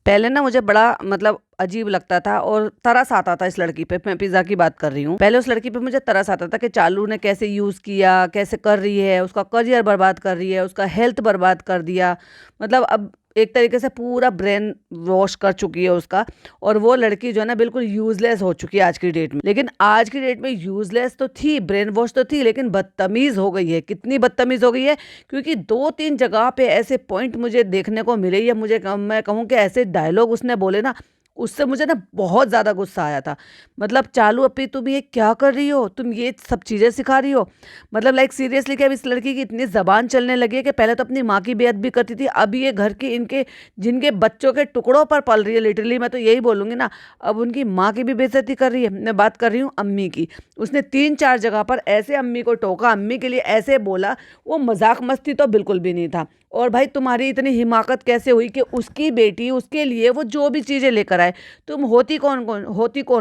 पहले ना मुझे बड़ा मतलब अजीब लगता था और तरस आता था इस लड़की पे। मैं पिज़्ज़ा की बात कर रही हूँ। पहले उस लड़की पे मुझे तरस आता था कि चालू ने कैसे यूज़ किया, कैसे कर रही है, उसका करियर बर्बाद कर रही है, उसका हेल्थ बर्बाद कर दिया। मतलब अब एक तरीके से पूरा ब्रेन वॉश कर चुकी है उसका। और वो लड़की जो है ना बिल्कुल यूज़लेस हो चुकी है आज की डेट में। लेकिन आज की डेट में यूज़लेस तो थी, ब्रेन वॉश तो थी, लेकिन बदतमीज़ हो गई है। कितनी बदतमीज़ हो गई है, क्योंकि 2-3 जगह पे ऐसे पॉइंट मुझे देखने को मिले, या मैं कहूँ कि ऐसे डायलॉग उसने बोले ना, उससे मुझे ना बहुत ज़्यादा गुस्सा आया था। मतलब चालू अपी तुम ये क्या कर रही हो? तुम ये सब चीज़ें सिखा रही हो? मतलब लाइक सीरियसली कि अब इस लड़की की इतनी ज़बान चलने लगी है कि पहले तो अपनी माँ की बेइज्जती करती थी, अब ये घर की इनके जिनके बच्चों के टुकड़ों पर पल रही है, लिटरली मैं तो यही बोलूँगी ना, अब उनकी माँ की भी बेइज्जती कर रही है। मैं बात कर रही हूँ अम्मी की। उसने 3-4 जगह पर ऐसे अम्मी को टोका, अम्मी के लिए ऐसे बोला, वो मज़ाक मस्ती तो बिल्कुल भी नहीं था। और भाई तुम्हारी इतनी हिमाकत कैसे हुई कि उसकी बेटी, उसके लिए वो जो भी चीज़ें लेकर आए, तुम होती कौन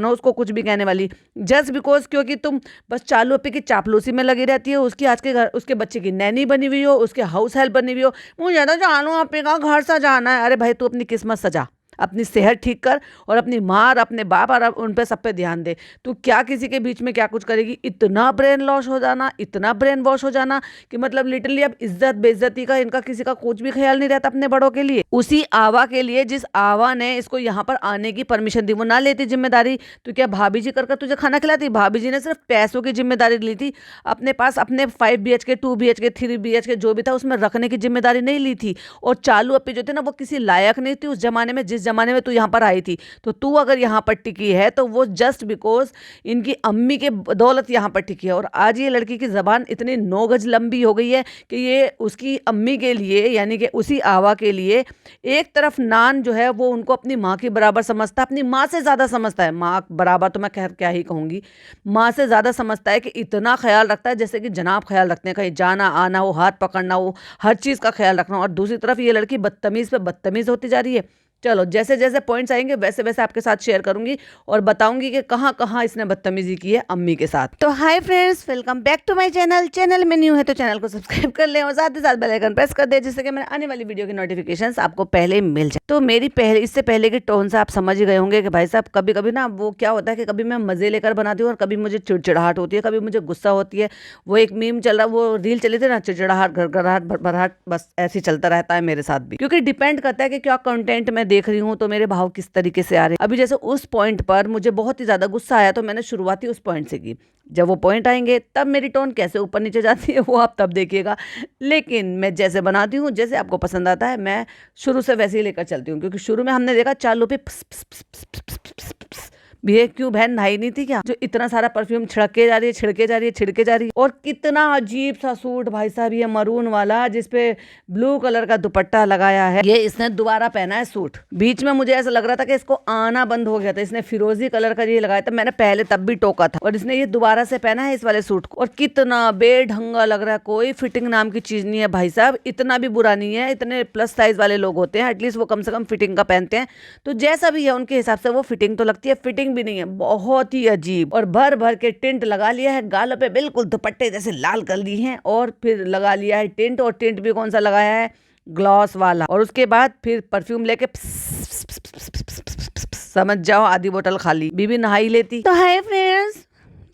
हो उसको कुछ भी कहने वाली? जस्ट बिकॉज क्योंकि तुम बस चालू अपी की चापलूसी में लगी रहती हो, उसकी आज के घर उसके बच्चे की नैनी बनी हुई हो, उसके हाउस हेल्प बनी हुई हो। मुझे तो जानू अपी का घर सजाना है। अरे भाई तू अपनी किस्मत सजा, अपनी सेहत ठीक कर, और अपनी माँ और अपने बाप और उन पे सब पे ध्यान दे। तू क्या किसी के बीच में क्या कुछ करेगी? इतना ब्रेन लॉस हो जाना, इतना ब्रेन वॉश हो जाना कि मतलब लिटरली अब इज्जत बेइज्जती का इनका किसी का कुछ भी ख्याल नहीं रहता अपने बड़ों के लिए। उसी आवा के लिए जिस आवा ने इसको यहाँ पर आने की परमिशन दी, वो ना लेती जिम्मेदारी, तो क्या भाभी जी कर तुझे खाना खिलाती? भाभी जी ने सिर्फ पैसों की जिम्मेदारी ली थी, अपने पास अपने 5 BHK 2 BHK 3 BHK जो भी था उसमें रखने की जिम्मेदारी नहीं ली थी। और चालू अपी जो थी ना, वो किसी लायक नहीं थी उस जमाने में, जिस जमाने में तू यहाँ पर आई थी। तो तू अगर यहाँ पर टिकी है तो वो जस्ट बिकॉज इनकी अम्मी के बदौलत यहाँ पर टिकी है। और आज ये लड़की की जबान इतनी 9 गज लंबी हो गई है कि ये उसकी अम्मी के लिए, यानी कि उसी आवा के लिए, एक तरफ नान जो है वो उनको अपनी माँ की बराबर समझता है, अपनी माँ से ज़्यादा समझता है। माँ बराबर तो मैं खैर क्या ही कहूँगी, माँ से ज़्यादा समझता है कि इतना ख्याल रखता है जैसे कि जनाब ख्याल रखते हैं, कहीं जाना आना हो, हाथ पकड़ना हो, हर चीज़ का ख्याल रखना हो। और दूसरी तरफ ये लड़की बदतमीज़ पे बदतमीज़ होती जा रही है। चलो जैसे जैसे पॉइंट्स आएंगे वैसे वैसे आपके साथ शेयर करूंगी और बताऊंगी कि कहाँ कहाँ इसने बदतमीजी की है अम्मी के साथ। तो hi friends, welcome back to my channel. Channel में न्यू है तो चैनल को सब्सक्राइब कर लें और साथ ही साथ बेल आइकन प्रेस कर दें, जिससे कि मेरे आने वाली वीडियो की नोटिफिकेशंस आपको पहले मिल जाए। तो मेरी इससे पहले की टोन से आप समझ ही गए होंगे कि भाई साहब कभी कभी ना वो क्या होता है कि कभी मैं मजे लेकर बनाती हूँ और कभी मुझे चिड़चिड़ाहट होती है, कभी मुझे गुस्सा होती है। वो एक मीम चल रहा, वो रील चली थी ना, चिड़चिड़ाहट घरघराहट भरभराहट, बस ऐसे ही चलता रहता है मेरे साथ भी, क्योंकि डिपेंड करता है कि क्या कंटेंट मैं देख रही हूँ, तो मेरे भाव किस तरीके से आ रहे हैं। अभी जैसे उस पॉइंट पर मुझे बहुत ही ज्यादा गुस्सा आया, तो मैंने शुरुआती उस पॉइंट से की। जब वो पॉइंट आएंगे तब मेरी टोन कैसे ऊपर नीचे जाती है वो आप तब देखिएगा। लेकिन मैं जैसे बनाती हूँ, जैसे आपको पसंद आता है, मैं शुरू से वैसे ही लेकर चलती हूँ। क्योंकि शुरू में हमने देखा चालू पे ये क्यों बहन नहाई नहीं थी क्या, जो इतना सारा परफ्यूम छिड़के जा रही है, छिड़के जा रही है, छिड़के जा रही है। और कितना अजीब सा सूट भाई साहब, ये मरून वाला जिसपे ब्लू कलर का दुपट्टा लगाया है, ये इसने दोबारा पहना है सूट। बीच में मुझे ऐसा लग रहा था कि इसको आना बंद हो गया था, इसने फिरोजी कलर का ये लगाया था। मैंने पहले तब भी टोका था, और इसने ये दोबारा से पहना है इस वाले सूट को, और कितना बेढंगा लग रहा है। कोई फिटिंग नाम की चीज नहीं है भाई साहब, इतना भी बुरा नहीं है। इतने प्लस साइज वाले लोग होते हैं, एटलीस्ट वो कम से कम फिटिंग का पहनते हैं। तो जैसा भी है उनके हिसाब से वो फिटिंग तो लगती है, फिटिंग भी नहीं है, बहुत ही अजीब। और भर भर के टिंट लगा लिया है गालों पे, बिल्कुल दुपट्टे जैसे लाल कर लिए हैं, और फिर लगा लिया है टिंट। और टिंट भी कौन सा लगाया है, ग्लॉस वाला। और उसके बाद फिर परफ्यूम लेके समझ जाओ आधी बोतल खाली। बीबी नहाई लेती। तो hi friends,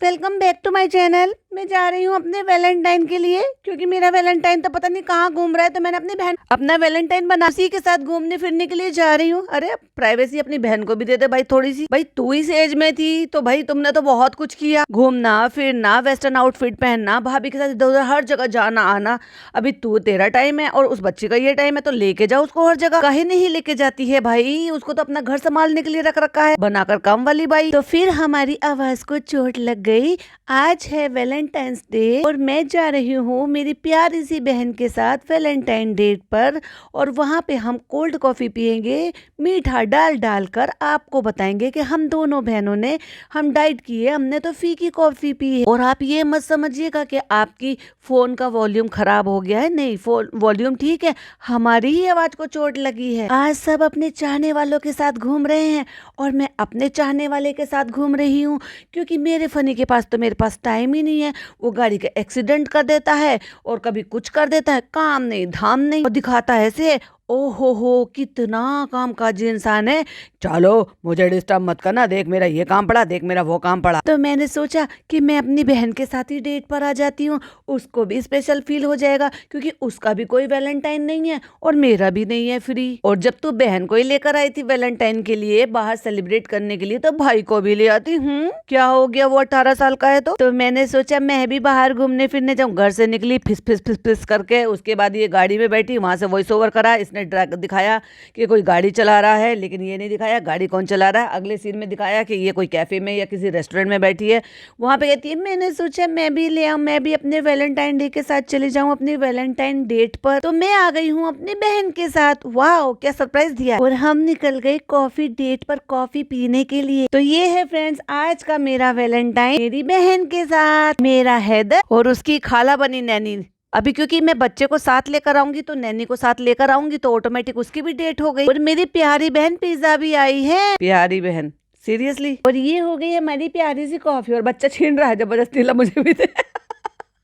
welcome back to my channel. मैं जा रही हूँ अपने वैलेंटाइन के लिए, क्योंकि मेरा वैलेंटाइन तो पता नहीं कहाँ घूम रहा है, तो मैंने अपनी बहन अपना वैलेंटाइन बना उसी के साथ घूमने फिरने के लिए जा रही हूँ। अरे प्राइवेसी अपनी बहन को भी दे दे भाई थोड़ी सी। भाई तू इस एज में थी तो भाई तुमने तो बहुत कुछ किया, घूमना फिरना, वेस्टर्न आउटफिट पहनना, भाभी के साथ इधर उधर हर जगह जाना आना। अभी तू तेरा टाइम है और उस बच्चे का ये टाइम है, तो लेके जाओ उसको हर जगह। कहीं नहीं लेके जाती है भाई, उसको तो अपना घर संभालने के लिए रख रखा है, बनाकर काम वाली बाई। तो फिर हमारी आवाज को चोट लग गई। आज है वैलेंटाइंस डे और मैं जा रही हूँ मेरी प्यारी सी बहन के साथ वैलेंटाइन डे पर, और वहाँ पे हम कोल्ड कॉफी पियेंगे, मीठा डाल डाल कर आपको बताएंगे कि हम दोनों बहनों ने हम डाइट की है, हमने तो फीकी कॉफी पी है। और आप ये मत समझिएगा कि आपकी फोन का वॉल्यूम खराब हो गया है, नहीं, वॉल्यूम ठीक है, हमारी ही आवाज को चोट लगी है। आज सब अपने चाहने वालों के साथ घूम रहे हैं और मैं अपने चाहने वाले के साथ घूम रही हूँ, क्योंकि मेरे फनी के पास तो मेरे पास टाइम ही नहीं है। वो गाड़ी का एक्सीडेंट कर देता है और कभी कुछ कर देता है, काम नहीं धाम नहीं, और दिखाता है ऐसे ओहो कितना कामकाजी इंसान है। चलो मुझे डिस्टर्ब मत करना, देख मेरा ये काम पड़ा, देख मेरा वो काम पड़ा। तो मैंने सोचा कि मैं अपनी बहन के साथ ही डेट पर आ जाती हूँ, उसको भी स्पेशल फील हो जाएगा क्योंकि उसका भी कोई वैलेंटाइन नहीं है और मेरा भी नहीं है फ्री। और जब तू बहन को ही लेकर आई थी वैलेंटाइन के लिए बाहर सेलिब्रेट करने के लिए, तो भाई को भी ले आती। क्या हो गया, वो 18 साल का है तो मैंने सोचा मैं भी बाहर घूमने फिरने जाऊँ। घर से निकली फिस फिस फिस फिस करके, उसके बाद ये गाड़ी में बैठी, वहां से वॉइस ओवर करा, इसने दिखाया कि कोई गाड़ी चला रहा है, लेकिन ये नहीं दिखाया गाड़ी कौन चला रहा है। अगले सीन में दिखाया कि ये कोई कैफे में या किसी रेस्टोरेंट में बैठी है, वहां पे कहती है मैंने सोचा मैं भी ले आऊं, मैं भी अपने वैलेंटाइन डे के साथ चले जाऊं अपनी वैलेंटाइन डेट पर, तो मैं आ गई हूँ अपनी बहन के साथ। वाह क्या सरप्राइज दिया। और हम निकल गए कॉफी डेट पर कॉफी पीने के लिए। तो ये है फ्रेंड्स आज का मेरा वैलेंटाइन मेरी बहन के साथ, मेरा हैदर और उसकी खाला बनी नैनी। अभी क्योंकि मैं बच्चे को साथ लेकर आऊंगी तो नैनी को साथ लेकर आऊंगी, तो ऑटोमेटिक उसकी भी डेट हो गई। और मेरी प्यारी बहन पिज्जा भी आई है। प्यारी बहन सीरियसली। और ये हो गई हमारी प्यारी सी कॉफी, और बच्चा छीन रहा है जबरदस्ती, ला मुझे भी दे।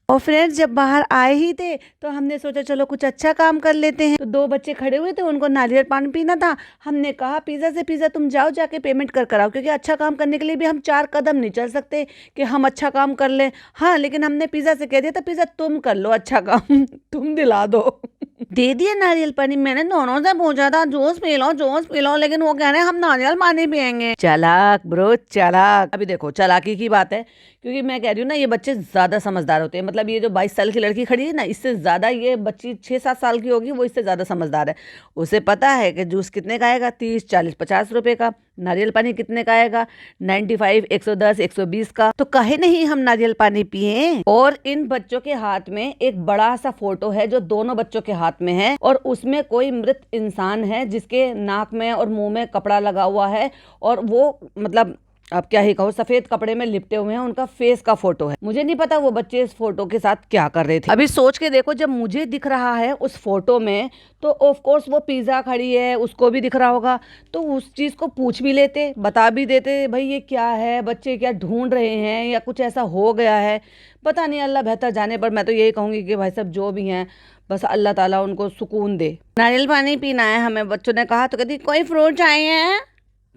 और फ्रेंड्स जब बाहर आए ही थे तो हमने सोचा चलो कुछ अच्छा काम कर लेते हैं। तो 2 बच्चे खड़े हुए थे, उनको नारियल पानी पीना था। हमने कहा पिज्जा से पिज्जा तुम जाओ जाके पेमेंट कर आओ, क्योंकि अच्छा काम करने के लिए भी हम 4 कदम नहीं चल सकते कि हम अच्छा काम कर लें। हाँ लेकिन हमने पिज्जा से कह दिया था पिज्जा तुम कर लो अच्छा काम, तुम दिला दो। दे दिया नारियल पानी। मैंने दोनों से पूछा था जूस पी लो, लेकिन वो कह रहे हैं हम नारियल पानी पियेंगे। चालाक ब्रो चालाक। अभी देखो चालाकी की बात है, क्योंकि मैं कह रही हूँ ना ये बच्चे ज्यादा समझदार होते हैं। मतलब ये जो 22 साल की लड़की खड़ी है ना, इससे ज्यादा ये बच्ची 6-7 साल की होगी, वो इससे ज्यादा समझदार है। उसे पता है कि जूस कितने का आएगा, 30, 40, 50 रुपए का। नारियल पानी कितने का आएगा, 95, 110, 120 का। तो कहे नहीं हम नारियल पानी पिए। और इन बच्चों के हाथ में एक बड़ा सा फोटो है जो दोनों बच्चों के हाथ में है, और उसमें कोई मृत इंसान है जिसके नाक में और मुंह में कपड़ा लगा हुआ है, और वो मतलब अब क्या ही कहो सफेद कपड़े में लिपटे हुए हैं, उनका फेस का फोटो है। मुझे नहीं पता वो बच्चे इस फोटो के साथ क्या कर रहे थे। अभी सोच के देखो, जब मुझे दिख रहा है उस फोटो में, तो ऑफ कोर्स वो पिज्जा खड़ी है उसको भी दिख रहा होगा, तो उस चीज को पूछ भी लेते, बता भी देते भाई ये क्या है, बच्चे क्या ढूंढ रहे हैं या कुछ ऐसा हो गया है, पता नहीं, अल्लाह बेहतर जाने। पर मैं तो यही कहूंगी कि भाई सब जो भी हैं बस अल्लाह ताला उनको सुकून दे। नारियल पानी पीना है हमें, बच्चों ने कहा। तो कहती कोई फ्रूट चाहिए,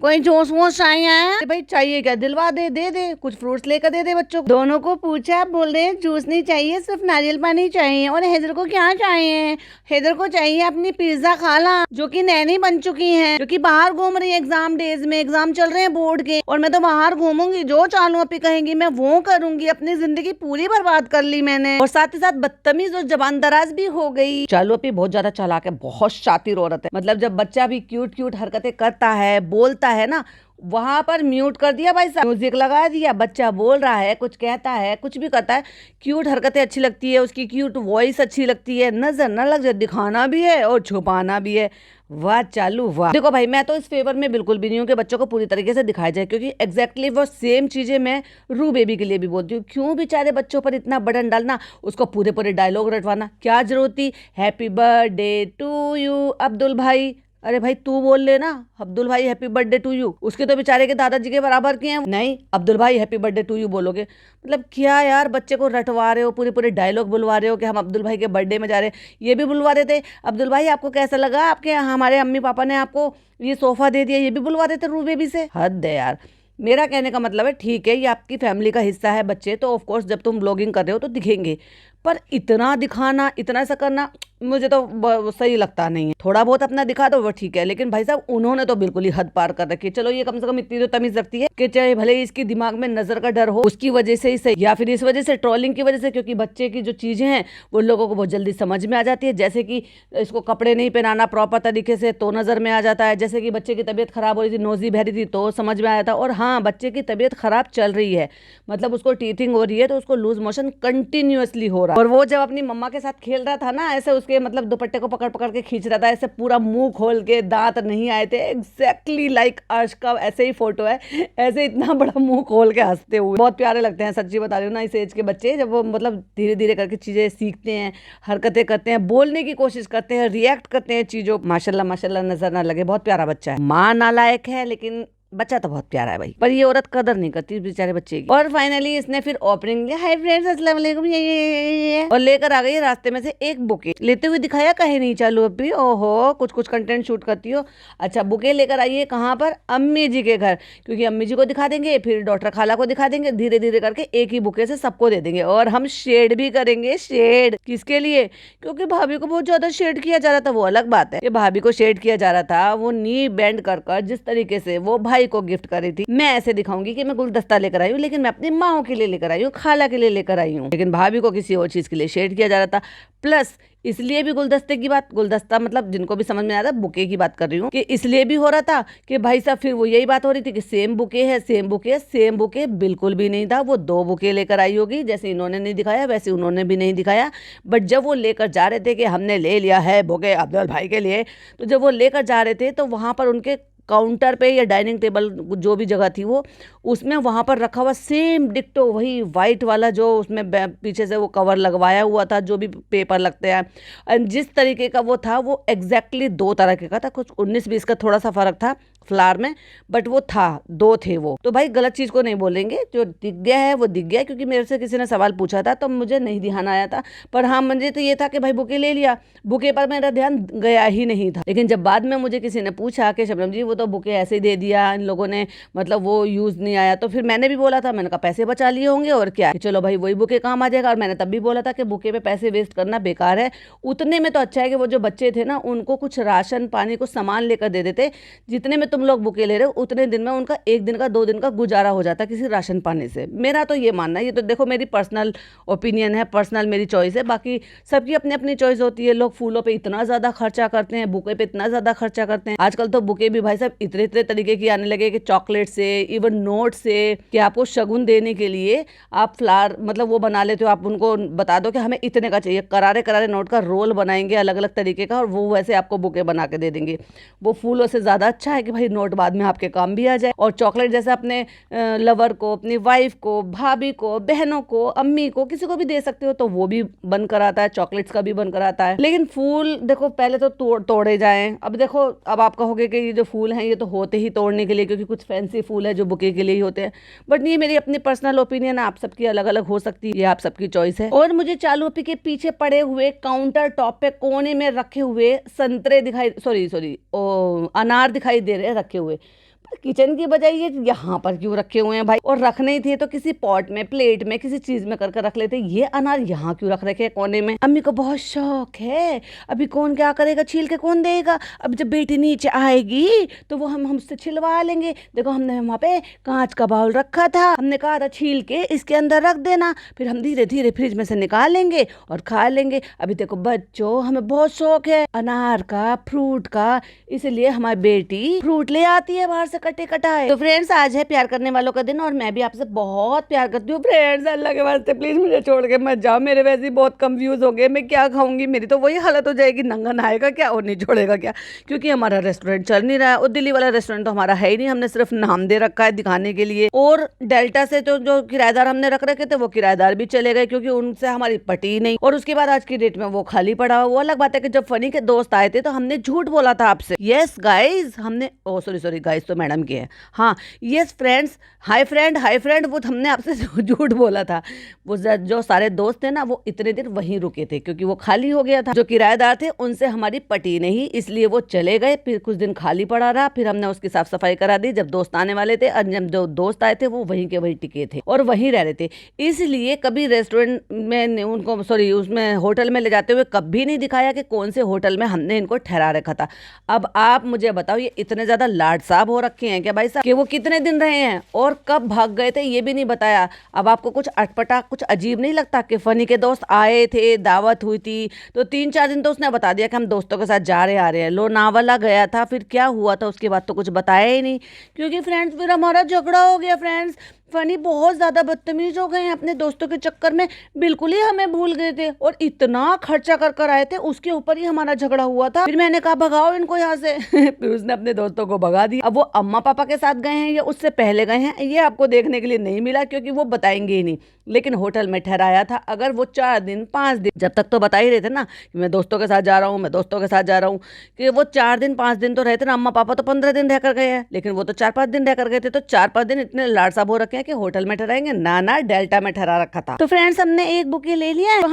कोई जूस वूस चाहिए। भाई चाहिए क्या, दिलवा दे, दे दे कुछ फ्रूट्स लेकर दे दे बच्चों को। दोनों को पूछा, बोल रहे हैं जूस नहीं चाहिए सिर्फ नारियल पानी चाहिए। और हैदर को क्या चाहिए, हैदर को चाहिए अपनी पिज्जा खाला जो कि नैनी बन चुकी है, जो कि बाहर घूम रही है एग्जाम डेज में, एग्जाम चल रहे हैं बोर्ड के, और मैं तो बाहर घूमूंगी, जो चालू अपी कहेंगी मैं वो करूंगी। अपनी जिंदगी पूरी बर्बाद कर ली मैंने, और साथ ही साथ बदतमीज और जबान दराज भी हो गई। चालू अपी बहुत ज्यादा चालाक है, बहुत शातिर औरत है। मतलब जब बच्चा भी क्यूट क्यूट हरकतें करता है, बोलता है ना, वहां पर म्यूट कर दिया भाई साहब, म्यूजिक लगा दिया, बच्चा बोल रहा है, कुछ कहता है, कुछ भी करता है, क्यूट हरकतें अच्छी लगती है, उसकी क्यूट वॉइस अच्छी लगती है, नजर न लग जाए, दिखाना भी है और छुपाना भी है। वाह चालू वाह। देखो भाई मैं तो इस फेवर में बिल्कुल भी नहीं हूँ कि बच्चों को पूरी तरीके से दिखाया जाए, क्योंकि एग्जैक्टली वो सेम चीजें मैं रू बेबी के लिए भी बोलती हूँ। क्यों बेचारे बच्चों पर इतना बर्डन डालना, उसको पूरे पूरे डायलॉग रटवाना, क्या जरूरत थी। Happy birthday to you Abdul भाई, अरे भाई तू बोल ले ना, अब्दुल भाई हैप्पी बर्थडे टू यू। उसके तो बेचारे के दादाजी के बराबर के हैं, नहीं अब्दुल भाई हैप्पी बर्थडे टू यू बोलोगे। मतलब क्या यार, बच्चे को रटवा रहे हो, पूरे पूरे डायलॉग बुलवा रहे हो कि हम अब्दुल भाई के बर्थडे में जा रहे हैं। ये भी बुलवा रहे थे, अब्दुल भाई आपको कैसा लगा, आपके हमारे अम्मी पापा ने आपको ये सोफा दे दिया, ये भी बुलवा देते रू बेबी से। हद है यार। मेरा कहने का मतलब है ठीक है ये आपकी फैमिली का हिस्सा है बच्चे, तो ऑफ कोर्स जब तुम ब्लॉगिंग कर रहे हो तो दिखेंगे, पर इतना दिखाना, इतना ऐसा करना मुझे तो सही लगता नहीं है। थोड़ा बहुत अपना दिखा दो वो ठीक है, लेकिन भाई साहब उन्होंने तो बिल्कुल ही हद पार कर रखी है। चलो ये कम से कम इतनी तो तमीज रखती है कि चाहे भले ही इसके दिमाग में नजर का डर हो, उसकी वजह से ही सही, या फिर इस वजह से ट्रोलिंग की वजह से, क्योंकि बच्चे की जो चीजें हैं वो लोगों को बहुत जल्दी समझ में आ जाती है। जैसे कि इसको कपड़े नहीं पहनाना प्रॉपर तरीके से तो नजर में आ जाता है, जैसे कि बच्चे की तबीयत खराब हो रही थी, नोजी बह रही थी तो समझ में आया था। और हाँ बच्चे की तबीयत खराब चल रही है, मतलब उसको टीथिंग हो रही है, तो उसको लूज मोशन कंटिन्यूअसली हो रहा है। और वो जब अपनी मम्मा के साथ खेल रहा था ना, ऐसे उसके मतलब दुपट्टे को पकड़ पकड़ के खींच रहा था, ऐसे पूरा मुंह खोल के, दांत नहीं आए थे, एग्जैक्टली लाइक अर्श का ऐसे ही फोटो है, ऐसे इतना बड़ा मुंह खोल के हंसते हुए। बहुत प्यारे लगते हैं, सच्ची बता रही हूँ ना, इस एज के बच्चे जब वो मतलब धीरे धीरे करके चीजें सीखते हैं, हरकतें करते हैं, बोलने की कोशिश करते हैं, रिएक्ट करते हैं चीजों, माशाल्लाह माशाल्लाह नजर ना लगे, बहुत प्यारा बच्चा है। माँ नालायक है लेकिन बच्चा तो बहुत प्यारा है भाई, पर ये औरत कदर नहीं करती बेचारे बच्चे की। और फाइनली इसने फिर ओपनिंग लिया, हाय फ्रेंड्स अस्सलाम वालेकुम, ये और लेकर आ गई रास्ते में से एक बुके लेते हुए दिखाया, कहे नहीं चालू अभी, ओहो कुछ कुछ कंटेंट शूट करती हो। अच्छा बुके लेकर आई है कहाँ पर, अम्मी जी के घर, क्योंकि अम्मी जी को दिखा देंगे, फिर डॉक्टर खाला को दिखा देंगे, धीरे धीरे करके एक ही बुके से सबको दे देंगे। और हम शेड भी करेंगे, शेड किसके लिए, क्योंकि भाभी को बहुत ज्यादा शेड किया जा रहा था, वो अलग बात है कि भाभी को शेड किया जा रहा था, वो नी बेंड कर जिस तरीके से वो भाई को गिफ्ट करी थी, मैं ऐसे दिखाऊंगी कि मैं गुलदस्ता लेकर आई हूँ, लेकिन मैं अपनी माओ के लिए लेकर आई हूँ, खाला के लिए लेकर आई हूँ, लेकिन भाभी को किसी और चीज के लिए शेड किया जा रहा था। प्लस इसलिए भी गुलदस्ते की बात, गुलदस्ता मतलब जिनको भी समझ में आता है बुके की बात कर रही हूँ, कि इसलिए भी हो रहा था कि भाई साहब फिर वो यही बात हो रही थी कि सेम बुके है, सेम बुके है, सेम बुके बिल्कुल भी नहीं था, वो 2 बुके लेकर आई होगी, जैसे इन्होंने नहीं दिखाया वैसे उन्होंने भी नहीं दिखाया। बट जब वो लेकर जा रहे थे कि हमने ले लिया है बुके अब्दुल भाई के लिए, तो जब वो लेकर जा रहे थे तो वहां पर उनके काउंटर पे या डाइनिंग टेबल जो भी जगह थी वो, उसमें वहां पर रखा हुआ सेम डिक्टो वही वाइट वाला जो उसमें पीछे से वो कवर लगवाया हुआ था, जो भी पेपर लगते हैं, और जिस तरीके का वो था वो एग्जैक्टली 2 तरह का था, कुछ 19-20 का थोड़ा सा फर्क था फ्लावर में, बट वो था 2 थे वो। तो भाई गलत चीज को नहीं बोलेंगे, जो दिख गया है वो दिख गया, क्योंकि मेरे से किसी ने सवाल पूछा था तो मुझे नहीं ध्यान आया था, पर हाँ मुझे तो ये था कि भाई बुके ले लिया, बुके पर मेरा ध्यान गया ही नहीं था। लेकिन जब बाद में मुझे किसी ने पूछा कि शबनम जी वो तो बुके ऐसे ही दे दिया इन लोगों ने, मतलब वो यूज नहीं आया, तो फिर मैंने भी बोला था, मैंने कहा पैसे बचा लिए होंगे और क्या, चलो भाई वही बुके काम आ जाएगा। और मैंने तब भी बोला था कि बुके पे पैसे वेस्ट करना बेकार है, उतने में तो अच्छा है कि वो जो बच्चे थे ना उनको कुछ राशन पानी कुछ सामान लेकर दे देते, जितने में तुम लोग बुके ले रहे हो उतने दिन में उनका 1 दिन का 2 दिन का गुजारा हो जाता किसी राशन पानी से। मेरा तो ये मानना है, ये तो देखो मेरी पर्सनल ओपिनियन है, पर्सनल मेरी चॉइस है, बाकी सबकी अपनी अपनी चॉइस होती है। लोग फूलों पे इतना ज्यादा खर्चा करते हैं, बुके पे इतना ज्यादा खर्चा करते हैं, आजकल तो बुके भी भाई साहब इतने इतने तरीके की आने लगे कि चॉकलेट से इवन नोट से, कि आपको शगुन देने के लिए आप फ्लावर मतलब वो बना लेते हो, आप उनको बता दो कि हमें इतने का चाहिए, करारे करारे नोट का रोल बनाएंगे अलग अलग तरीके का, और वो वैसे आपको बुके बना के दे देंगे। वो फूलों से ज्यादा अच्छा है कि भाई नोट बाद में आपके काम भी आ जाए। और चॉकलेट जैसे अपने लवर को, अपनी वाइफ को, भाभी को, बहनों को, अम्मी को, किसी को भी दे सकते हो, तो वो भी बन कर आता है, चॉकलेट्स का भी बन कर आता है। लेकिन फूल देखो पहले तो तोड़े जाएं, अब देखो अब आप कहोगे कि ये जो फूल हैं ये तो होते ही तोड़ने के लिए, क्योंकि कुछ फैंसी फूल है जो बुके के लिए ही होते हैं, बट नहीं, मेरी अपनी पर्सनल ओपिनियन है, आप सबकी अलग अलग हो सकती है, ये आप सबकी चॉइस है। और मुझे चालू के पीछे पड़े हुए काउंटर टॉप पे कोने में रखे हुए संतरे दिखाई, सॉरी अनार दिखाई दे रहे हैं रखे हुए, किचन की बजाय ये यहाँ पर क्यों रखे हुए हैं भाई, और रखने ही थे तो किसी पॉट में, प्लेट में, किसी चीज में कर रख लेते, ये अनार यहाँ क्यों रख रखे कोने में। अम्मी को बहुत शौक है, अभी कौन क्या करेगा, छील के कौन देगा, अब जब बेटी नीचे आएगी तो वो हमसे छिलवा लेंगे। देखो हमने वहाँ पे कांच का बाउल रखा था, हमने कहा था छील के इसके अंदर रख देना, फिर हम धीरे धीरे फ्रिज में से निकाल लेंगे और खा लेंगे। अभी देखो बच्चों हमें बहुत शौक है अनार का, फ्रूट का, इसलिए हमारी बेटी फ्रूट ले आती है बाहर से कटे कटाए। तो फ्रेंड्स आज है प्यार करने वालों का दिन, और मैं भी आपसे बहुत प्यार करती हूँ फ्रेंड्स, अल्लाह के वास्ते प्लीज मुझे छोड़ के मत जाओ, मेरे वैसे ही बहुत कंफ्यूज हो गए, मैं क्या खाऊंगी, मेरी तो वही हालत हो जाएगी, नंगा नहाएगा क्या और नहीं छोड़ेगा क्या, क्योंकि हमारा रेस्टोरेंट चल नहीं रहा है, और दिल्ली वाला रेस्टोरेंट तो हमारा है ही नहीं, हमने सिर्फ नाम दे रखा है दिखाने के लिए। और डेल्टा से तो जो किराएदार हमने रख रखे थे वो किराएदार भी चले गए, क्योंकि उनसे हमारी पटी नहीं, और उसके बाद आज की डेट में वो खाली पड़ा। वो अलग बात है कि जब फनी के दोस्त आए थे तो हमने झूठ बोला था आपसे, यस गाइज हमने, ओ सॉरी गाइज तो मैडम की है, हाँ यस फ्रेंड्स, हाय फ्रेंड, वो हमने आपसे झूठ बोला था। वो जो सारे दोस्त थे ना वो इतने दिन वहीं रुके थे, क्योंकि वो खाली हो गया था, जो किराएदार थे उनसे हमारी पटी नहीं, इसलिए वो चले गए, फिर कुछ दिन खाली पड़ा रहा, फिर हमने उसकी साफ सफाई करा दी जब दोस्त आने वाले थे, और जब जो दोस्त आए थे वो वहीं के वहीं टिके थे और वहीं रह रहे थे, इसलिए कभी रेस्टोरेंट में उनको उसमें होटल में ले जाते हुए कभी नहीं दिखाया कि कौन से होटल में हमने इनको ठहरा रखा था। अब आप मुझे बताओ ये इतने ज्यादा लाड साहब हो रखे हैं क्या भाई साहब, कि वो कितने दिन रहे हैं और कब भाग गए थे ये भी नहीं बताया। अब आपको कुछ अटपटा, कुछ अजीब नहीं लगता कि फनी के दोस्त आए थे, दावत हुई थी, तो 3-4 दिन तो उसने बता दिया कि हम दोस्तों के साथ जा रहे आ रहे हैं, लोनावाला गया था, फिर क्या हुआ था उसके बाद तो कुछ बताया ही नहीं, क्योंकि फ्रेंड्स फिर हमारा झगड़ा हो गया। फ्रेंड्स फनी बहुत ज्यादा बदतमीज हो गए हैं अपने दोस्तों के चक्कर में, बिल्कुल ही हमें भूल गए थे, और इतना खर्चा कर कर आए थे, उसके ऊपर ही हमारा झगड़ा हुआ था। फिर मैंने कहा भगाओ इनको यहाँ से फिर उसने अपने दोस्तों को भगा दिया। अब वो अम्मा पापा के साथ गए हैं या उससे पहले गए हैं ये आपको देखने के लिए नहीं मिला, क्योंकि वो बताएंगे ही नहीं। लेकिन होटल में ठहराया था। अगर वो 4 दिन 5 दिन, जब तक तो बता ही रहे थे ना कि मैं दोस्तों के साथ जा रहा हूँ, मैं दोस्तों के साथ जा रहा हूँ, कि वो 4 दिन 5 दिन तो रहते ना। अम्मा पापा तो 15 दिन रह कर गए हैं, लेकिन वो तो 4-5 दिन रह कर गए थे। तो 4-5 दिन इतने लाड साहब हो रखे हैं कि होटल में ठहराएंगे ना, डेल्टा में ठहरा रखा था। तो फ्रेंड्स हमने एक बुके ले लिया है, तो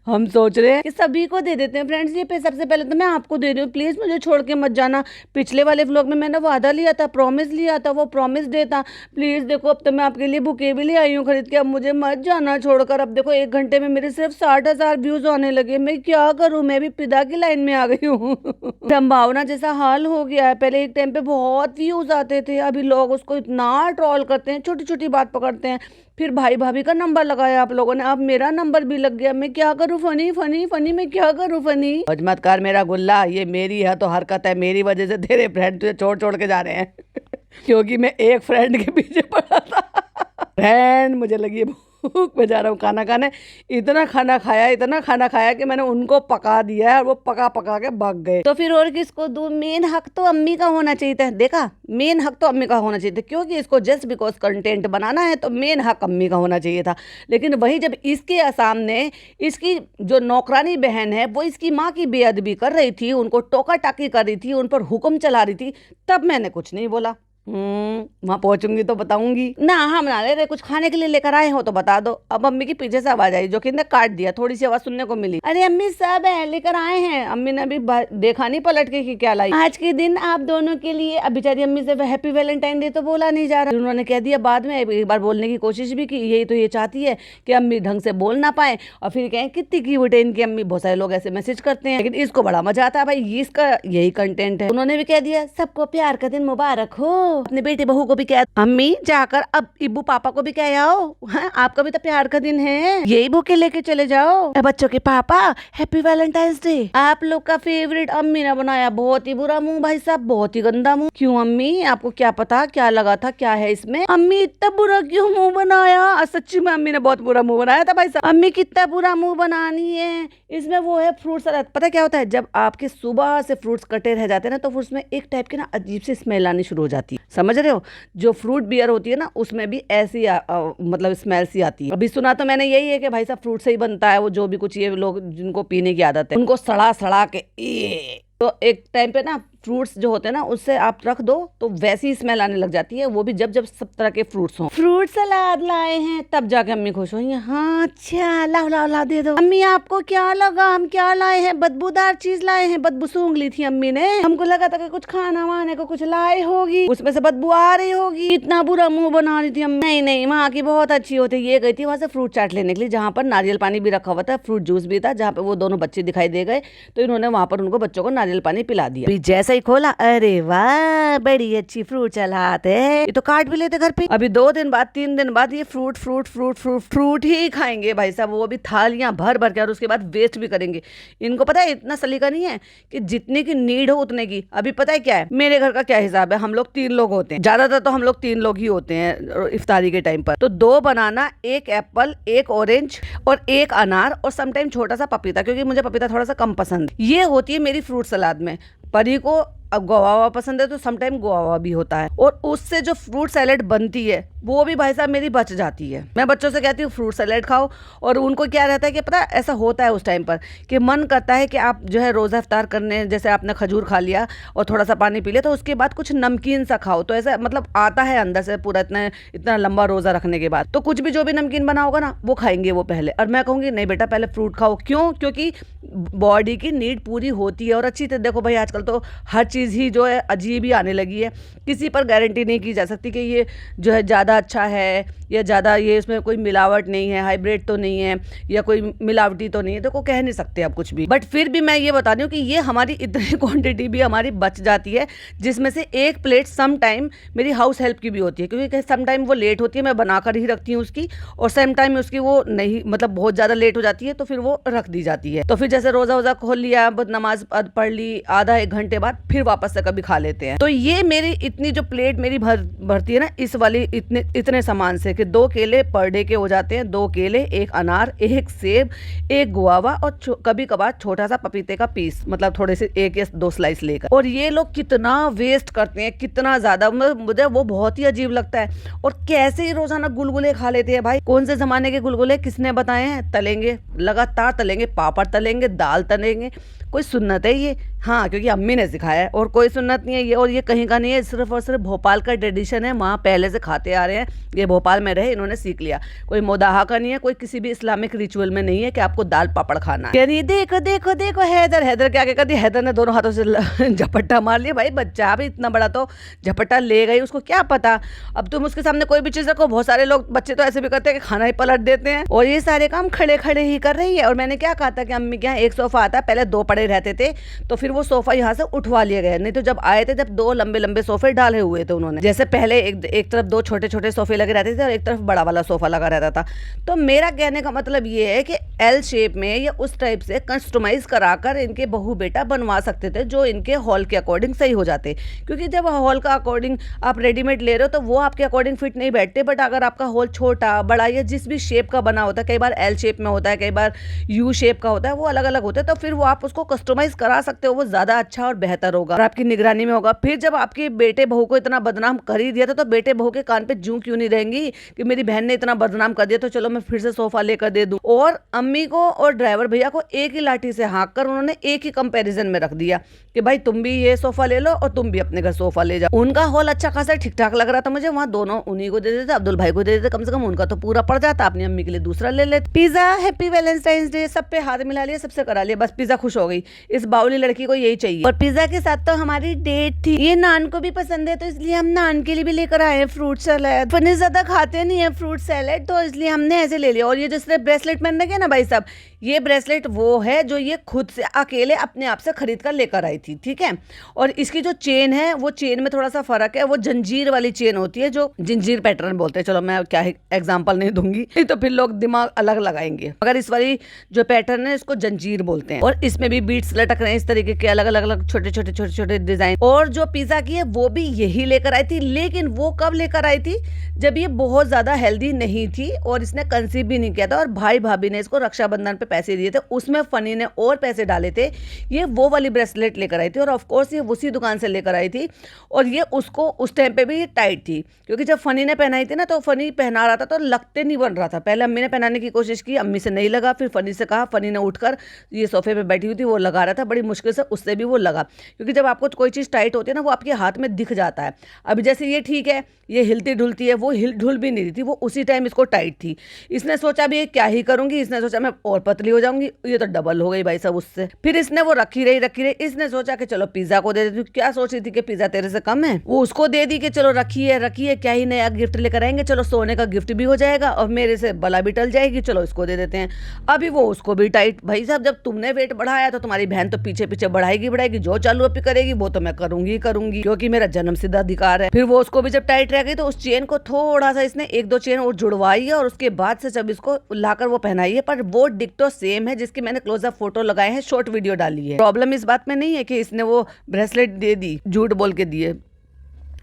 हम सोच रहे हैं कि सभी को दे देते हैं। फ्रेंड्स ये पे सबसे पहले तो मैं आपको दे रही हूँ, प्लीज मुझे छोड़ के मत जाना। पिछले वाले व्लॉग में मैंने वादा लिया था, प्रॉमिस लिया था, वो प्रॉमिस डे था। प्लीज देखो अब तो मैं आपके लिए बुके भी ले आई हूँ खरीद के, अब मुझे मत जाना छोड़कर। अब देखो 1 घंटे में मेरे सिर्फ 60,000 व्यूज आने लगे, मैं क्या करूँ, मैं भी पिता की लाइन में आ गई हूँ। संभावना जैसा हाल हो गया है। पहले एक टाइम पे बहुत व्यूज आते थे, अभी लोग उसको इतना ट्रोल करते हैं, छोटी छोटी बात पकड़ते हैं। फिर भाई भाभी का नंबर लगाया आप लोगों ने, अब मेरा नंबर भी लग गया। मैं क्या करूँ फनी फनी फनी, मैं क्या करूँ फनी। मत कर मेरा गुल्ला, ये मेरी है तो हरकत है, मेरी वजह से तेरे फ्रेंड तुझे छोड़ छोड़ के जा रहे हैं। क्योंकि मैं एक फ्रेंड के पीछे पड़ा था। फ्रेंड मुझे लगी भूख, मैं जा रहा हूँ खाना खाने। इतना खाना खाया कि मैंने उनको पका दिया है और वो पका पका के भाग गए। तो फिर और किसको दूं, मेन हक तो अम्मी का होना चाहिए था। देखा, मेन हक तो अम्मी का होना चाहिए था, क्योंकि इसको जस्ट बिकॉज कंटेंट बनाना है तो मेन हक अम्मी का होना चाहिए था। लेकिन वही जब इसके सामने इसकी जो नौकरानी बहन है वो इसकी माँ की बेअदबी कर रही थी, उनको टोका टाकी कर रही थी, उन पर हुक्म चला रही थी, तब मैंने कुछ नहीं बोला। वहां पहुंचूंगी तो बताऊंगी ना। हम ना ले रहे, कुछ खाने के लिए लेकर आए हो तो बता दो। अब अम्मी की पीछे से आवाज आई, जो कि ने काट दिया, थोड़ी सी आवाज सुनने को मिली। अरे अम्मी सब है, लेकर आए हैं। अम्मी ने अभी देखा नहीं पलट के कि क्या लाई। आज के दिन आप दोनों के लिए। अब बेचारी अम्मी से हैप्पी वैलेंटाइन डे तो बोला नहीं जा रहा, उन्होंने कह दिया बाद में। एक बार बोलने की कोशिश भी की, यही तो ये चाहती है कि अम्मी ढंग से बोल ना पाए, और फिर कहें कितनी क्यूट है इनकी अम्मी। बहुत सारे लोग ऐसे मैसेज करते हैं, लेकिन इसको बड़ा मजा आता है भाई, इसका यही कंटेंट है। उन्होंने भी कह दिया सबको प्यार का दिन मुबारक हो, अपने बेटे बहू को भी कह, अम्मी जाकर अब इब्बू पापा को भी कह आओ, आपका भी तो प्यार का दिन है, यही बुके लेके चले जाओ। बच्चों के पापा हैप्पी वैलेंटाइंस डे, आप लोग का फेवरेट। अम्मी ने बनाया बहुत ही बुरा मुंह भाई साहब, बहुत ही गंदा मुंह। क्यों अम्मी, आपको क्या पता क्या लगा था, क्या है इसमें? अम्मी इतना बुरा क्यों मुंह बनाया? सच्ची में अम्मी ने बहुत बुरा मुंह बनाया था भाई साहब। अम्मी कितना बुरा मुंह बनानी है, इसमें वो है फ्रूट सलाद। पता क्या होता है, जब आपके सुबह से फ्रूट्स कटे रह जाते हैं ना, तो उसमें एक टाइप की ना अजीब सी स्मेल आनी शुरू हो जाती है, समझ रहे हो? जो फ्रूट बियर होती है ना, उसमें भी ऐसी मतलब स्मेल सी आती है। अभी सुना तो मैंने यही है कि भाई साहब फ्रूट से ही बनता है वो, जो भी कुछ ये लोग जिनको पीने की आदत है उनको सड़ा सड़ा के तो एक टाइम पे ना फ्रूट्स जो होते हैं ना उससे आप रख दो तो वैसी स्मेल आने लग जाती है, वो भी जब जब सब तरह के फ्रूट्स हों। फ्रूट सलाद लाए हैं, तब जाके अम्मी खुश हुई। हाँ अच्छा, लाओ लाओ ला दे दो। अम्मी आपको क्या लगा हम क्या लाए हैं? बदबूदार चीज लाए हैं। बदबू सूंघ ली थी अम्मी ने, हमको लगा था कि कुछ खाना वाने को कुछ लाए होगी, उसमें से बदबू आ रही होगी, इतना बुरा मुंह बना रही थी अम्मी। नहीं नहीं, वहाँ की बहुत अच्छी होती। ये गई थी वहां से फ्रूट चाट लेने के लिए, जहाँ पर नारियल पानी भी रखा हुआ था, फ्रूट जूस भी था, जहाँ पे वो दोनों बच्चे दिखाई दे गए, तो इन्होंने वहां पर उनको बच्चों को नारियल पानी पिला दिया। जैसा ही खोला, अरे वाह बड़ी अच्छी फ्रूट सलाद है, ये तो काट भी लेते घर पे। अभी 2 दिन बाद 3 दिन बाद ये fruit fruit fruit fruit fruit ही खाएंगे भाई साहब, वो भी थालियां भर भर के, और उसके बाद वेस्ट भी करेंगे। इनको पता है इतना सलीका नहीं है कि जितने की नीड हो उतने की। अभी पता है क्या है, मेरे घर का क्या हिसाब है, हम लोग 3 लोग होते हैं, ज्यादातर तो हम लोग 3 लोग ही होते हैं इफ्तारी के टाइम पर। तो 2 बनाना, 1 एप्पल, 1 ऑरेंज और 1 अनार, और समटाइम छोटा सा पपीता, क्योंकि मुझे पपीता थोड़ा सा कम पसंद। ये होती है मेरी फ्रूट सलाद में। परी को अब गुआवा पसंद है तो समटाइम गुआवा भी होता है, और उससे जो फ्रूट सैलेड बनती है वो भी भाई साहब मेरी बच जाती है। मैं बच्चों से कहती हूँ फ्रूट सैलेड खाओ, और उनको क्या रहता है कि पता ऐसा होता है उस टाइम पर कि मन करता है कि आप जो है रोज़ा इफ्तार करने, जैसे आपने खजूर खा लिया और थोड़ा सा पानी पी लिया, तो उसके बाद कुछ नमकीन सा खाओ, तो ऐसा मतलब आता है अंदर से पूरा इतना लंबा रोज़ा रखने के बाद, तो कुछ भी जो भी नमकीन बना होगा ना वो खाएंगे वो पहले। और मैं कहूँगी नहीं बेटा पहले फ्रूट खाओ। क्यों? क्योंकि बॉडी की नीड पूरी होती है। और अच्छी तरह देखो भाई, आजकल तो हर चीज़ ही जो है अजीब ही आने लगी है, किसी पर गारंटी नहीं की जा सकती कि ये जो है ज़्यादा अच्छा है या ज़्यादा ये इसमें कोई मिलावट नहीं है, हाइब्रिड तो नहीं है या कोई मिलावटी तो नहीं है, देखो कह नहीं सकते आप कुछ भी। बट फिर भी मैं ये बता रही हूँ कि ये हमारी इतनी क्वांटिटी भी हमारी बच जाती है, जिसमें से 1 प्लेट सम टाइम मेरी हाउस हेल्प की भी होती है, क्योंकि सम टाइम वो लेट होती है, मैं बनाकर ही रखती हूँ उसकी, और सम टाइम उसकी वो नहीं मतलब बहुत ज़्यादा लेट हो जाती है तो फिर वो रख दी जाती है। तो फिर जैसे रोज़ा वोज़ा खोल लिया, नमाज पढ़ ली, आधा 1 घंटे बाद फिर वापस से कभी खा लेते हैं। तो ये मेरी इतनी जो प्लेट मेरी भरती है ना इस वाली इतने सामान से, कि 2 केले पर डे के हो जाते हैं, 2 केले, 1 अनार, 1 सेब, 1 गुआवा और कभी कभार छोटा सा पपीते का पीस, मतलब थोड़े से 1 या 2 स्लाइस लेकर। और ये लोग कितना वेस्ट करते हैं, कितना ज्यादा, मुझे वो बहुत ही अजीब लगता है। और कैसे ही रोजाना गुलगुले खा लेते हैं भाई। कौन से जमाने के गुलगुले, किसने बताए हैं? तलेंगे, लगातार तलेंगे, पापड़ तलेंगे, दाल तलेंगे। कोई सुन्नत है ये? हाँ, क्योंकि अम्मी ने सिखाया है, और कोई सुन्नत नहीं है ये। और ये कहीं का नहीं है, सिर्फ और सिर्फ भोपाल का ट्रेडिशन है, वहाँ पहले से खाते आ रहे हैं। ये भोपाल में रहे, इन्होंने सीख लिया। कोई मोदाहा का नहीं है, कोई किसी भी इस्लामिक रिचुअल में नहीं है कि आपको दाल पापड़ खाना है। यानी देखो देखो देखो, हैदर हैदर क्या कर दी, हैदर ने दोनों हाथों से झपट्टा मार लिया। भाई बच्चा भी इतना बड़ा तो झपट्टा ले गई, उसको क्या पता। अब तुम उसके सामने कोई भी चीज रखो, बहुत सारे लोग बच्चे तो ऐसे भी करते हैं कि खाना ही पलट देते हैं। और ये सारे काम खड़े खड़े ही कर रही है। और मैंने क्या कहा था कि अम्मी के यहाँ एक सोफा आता है, पहले 2 पड़े रहते थे, तो फिर वो सोफा यहाँ से उठवा लिया गया। नहीं तो जब आए थे, जब 2 लंबे लंबे सोफे डाले हुए थे उन्होंने। जैसे पहले एक तरफ 2 छोटे छोटे सोफे लगे रहते थे और एक तरफ बड़ा वाला सोफा लगा रहता था। तो मेरा कहने का मतलब ये है कि एल शेप में या उस टाइप से कस्टमाइज कराकर इनके बहू बेटा बनवा सकते थे, जो इनके हॉल के अकॉर्डिंग सही हो जाते। क्योंकि जब हॉल का अकॉर्डिंग आप रेडीमेड ले रहे हो तो वो आपके अकॉर्डिंग फिट नहीं बैठते। बट अगर आपका हॉल छोटा बड़ा या जिस भी शेप का बना होता है, कई बार एल शेप में होता है, कई बार यू शेप का होता है, वो अलग अलग होता है, तो फिर वो आप उसको कस्टमाइज करा सकते हो। वो ज्यादा अच्छा और बेहतर होगा और आपकी निगरानी में होगा। फिर जब आपके बेटे बहू को इतना बदनाम कर ही दिया था, तो बेटे बहू के कान पे जूं क्यों नहीं रहेंगी कि मेरी बहन ने इतना बदनाम कर दिया, तो चलो मैं फिर से सोफा लेकर दे दूं। और अम्मी को और ड्राइवर भैया को एक ही लाठी से हाँक कर उन्होंने एक ही कंपैरिजन में रख दिया कि भाई तुम भी ये सोफा ले लो और तुम भी अपने घर सोफा ले जाओ। उनका हॉल अच्छा खासा ठीक ठाक लग रहा था मुझे, वहाँ दोनों उन्हीं को दे देते, अब्दुल भाई को दे देते, कम से कम उनका तो पूरा पड़ जाता। अपनी अम्मी के लिए दूसरा ले लेते। पिज्जा, हैप्पी वैलेंटाइंस डे, सब पे हाथ मिला लिया, सबसे करा लिया, बस पिज्जा खुश हो गई। इस बाउली लड़की को यही चाहिए। और पिज्जा के साथ तो हमारी डेट थी। ये नान को भी पसंद है, तो इसलिए हम नान के लिए भी लेकर आए फ्रूट सैलेड। फनी ज्यादा खाते नहीं है फ्रूट सैलेड, तो इसलिए हमने ऐसे ले लिया। और ये जिसने ब्रेसलेट पहन रखे ना भाई साहब, ये ब्रेसलेट वो है जो ये खुद से अकेले अपने आप से खरीद कर लेकर आई थी, ठीक है। और इसकी जो चेन है, वो चेन में थोड़ा सा फर्क है, वो जंजीर वाली चेन होती है, जो जंजीर पैटर्न बोलते हैं। चलो मैं क्या एग्जांपल नहीं दूंगी, नहीं तो फिर लोग दिमाग अलग लगाएंगे, मगर इस वाली जो पैटर्न है इसको जंजीर बोलते हैं। और इसमें भी बीट्स लटक रहे हैं इस तरीके के, अलग अलग अलग छोटे छोटे छोटे छोटे डिजाइन। और जो पिज्जा की है वो भी यही लेकर आई थी, लेकिन वो कब लेकर आई थी? जब ये बहुत ज्यादा हेल्दी नहीं थी और इसने कंसीव भी नहीं किया था, और भाई भाभी ने इसको रक्षाबंधन पे पैसे दिए थे, उसमें फनी ने और पैसे डाले थे। ये वो वाली ब्रेसलेट लेकर आई थी, और ऑफ कोर्स ये उसी दुकान से लेकर आई थी। और ये उसको उस टाइम पे भी टाइट थी, क्योंकि जब फनी ने पहनाई थी ना, तो फनी पहना रहा था तो लगते नहीं बन रहा था। पहले अम्मी ने पहनाने की कोशिश की, अम्मी से नहीं लगा, फिर फनी से कहा, फनी ने उठकर ये सोफे पे बैठी हुई थी वो लगा रहा था, बड़ी मुश्किल से उससे भी वो लगा। क्योंकि जब आपको कोई चीज़ टाइट होती है ना, वो आपके हाथ में दिख जाता है। अभी जैसे ये ठीक है, ये हिलती ढुलती है, वो हिल ढुल भी नहीं रही थी, वो उसी टाइम इसको टाइट थी। इसने सोचा भी क्या ही करूंगी, इसने सोचा मैं और पतली हो जाऊंगी, ये तो डबल हो गई भाई साहब उससे। फिर इसने वो रखी रही, इसने सोचा कि चलो पिज्जा को दे देती। क्या सोच रही थी कि पिज्जा तेरे से कम है, वो उसको दे दी कि चलो रखी है, क्या ही नया गिफ्ट लेकर आएंगे, चलो सोने का गिफ्ट भी हो जाएगा और मेरे से बला भी टल जाएगी, चलो इसको दे देते हैं। अभी वो उसको भी टाइट। भाई साहब जब तुमने वेट बढ़ाया तो तुम्हारी बहन तो पीछे पीछे बढ़ाएगी, जो चालू अभी करेगी वो तो मैं करूंगी, क्योंकि मेरा जन्म सिद्ध अधिकार है। फिर वो उसको भी जब टाइट रह गई, तो उस चेन को थोड़ा सा इसने 1-2 चेन और जुड़वाई है, और उसके बाद से जब इसको लाकर वो पहनाई है, पर वो डिक्टो सेम है, जिसकी मैंने क्लोजअप फोटो लगाए हैं, शॉर्ट वीडियो डाली है। प्रॉब्लम इस बात में नहीं है कि इसने वो ब्रेसलेट दे दी, झूठ बोल के दिए।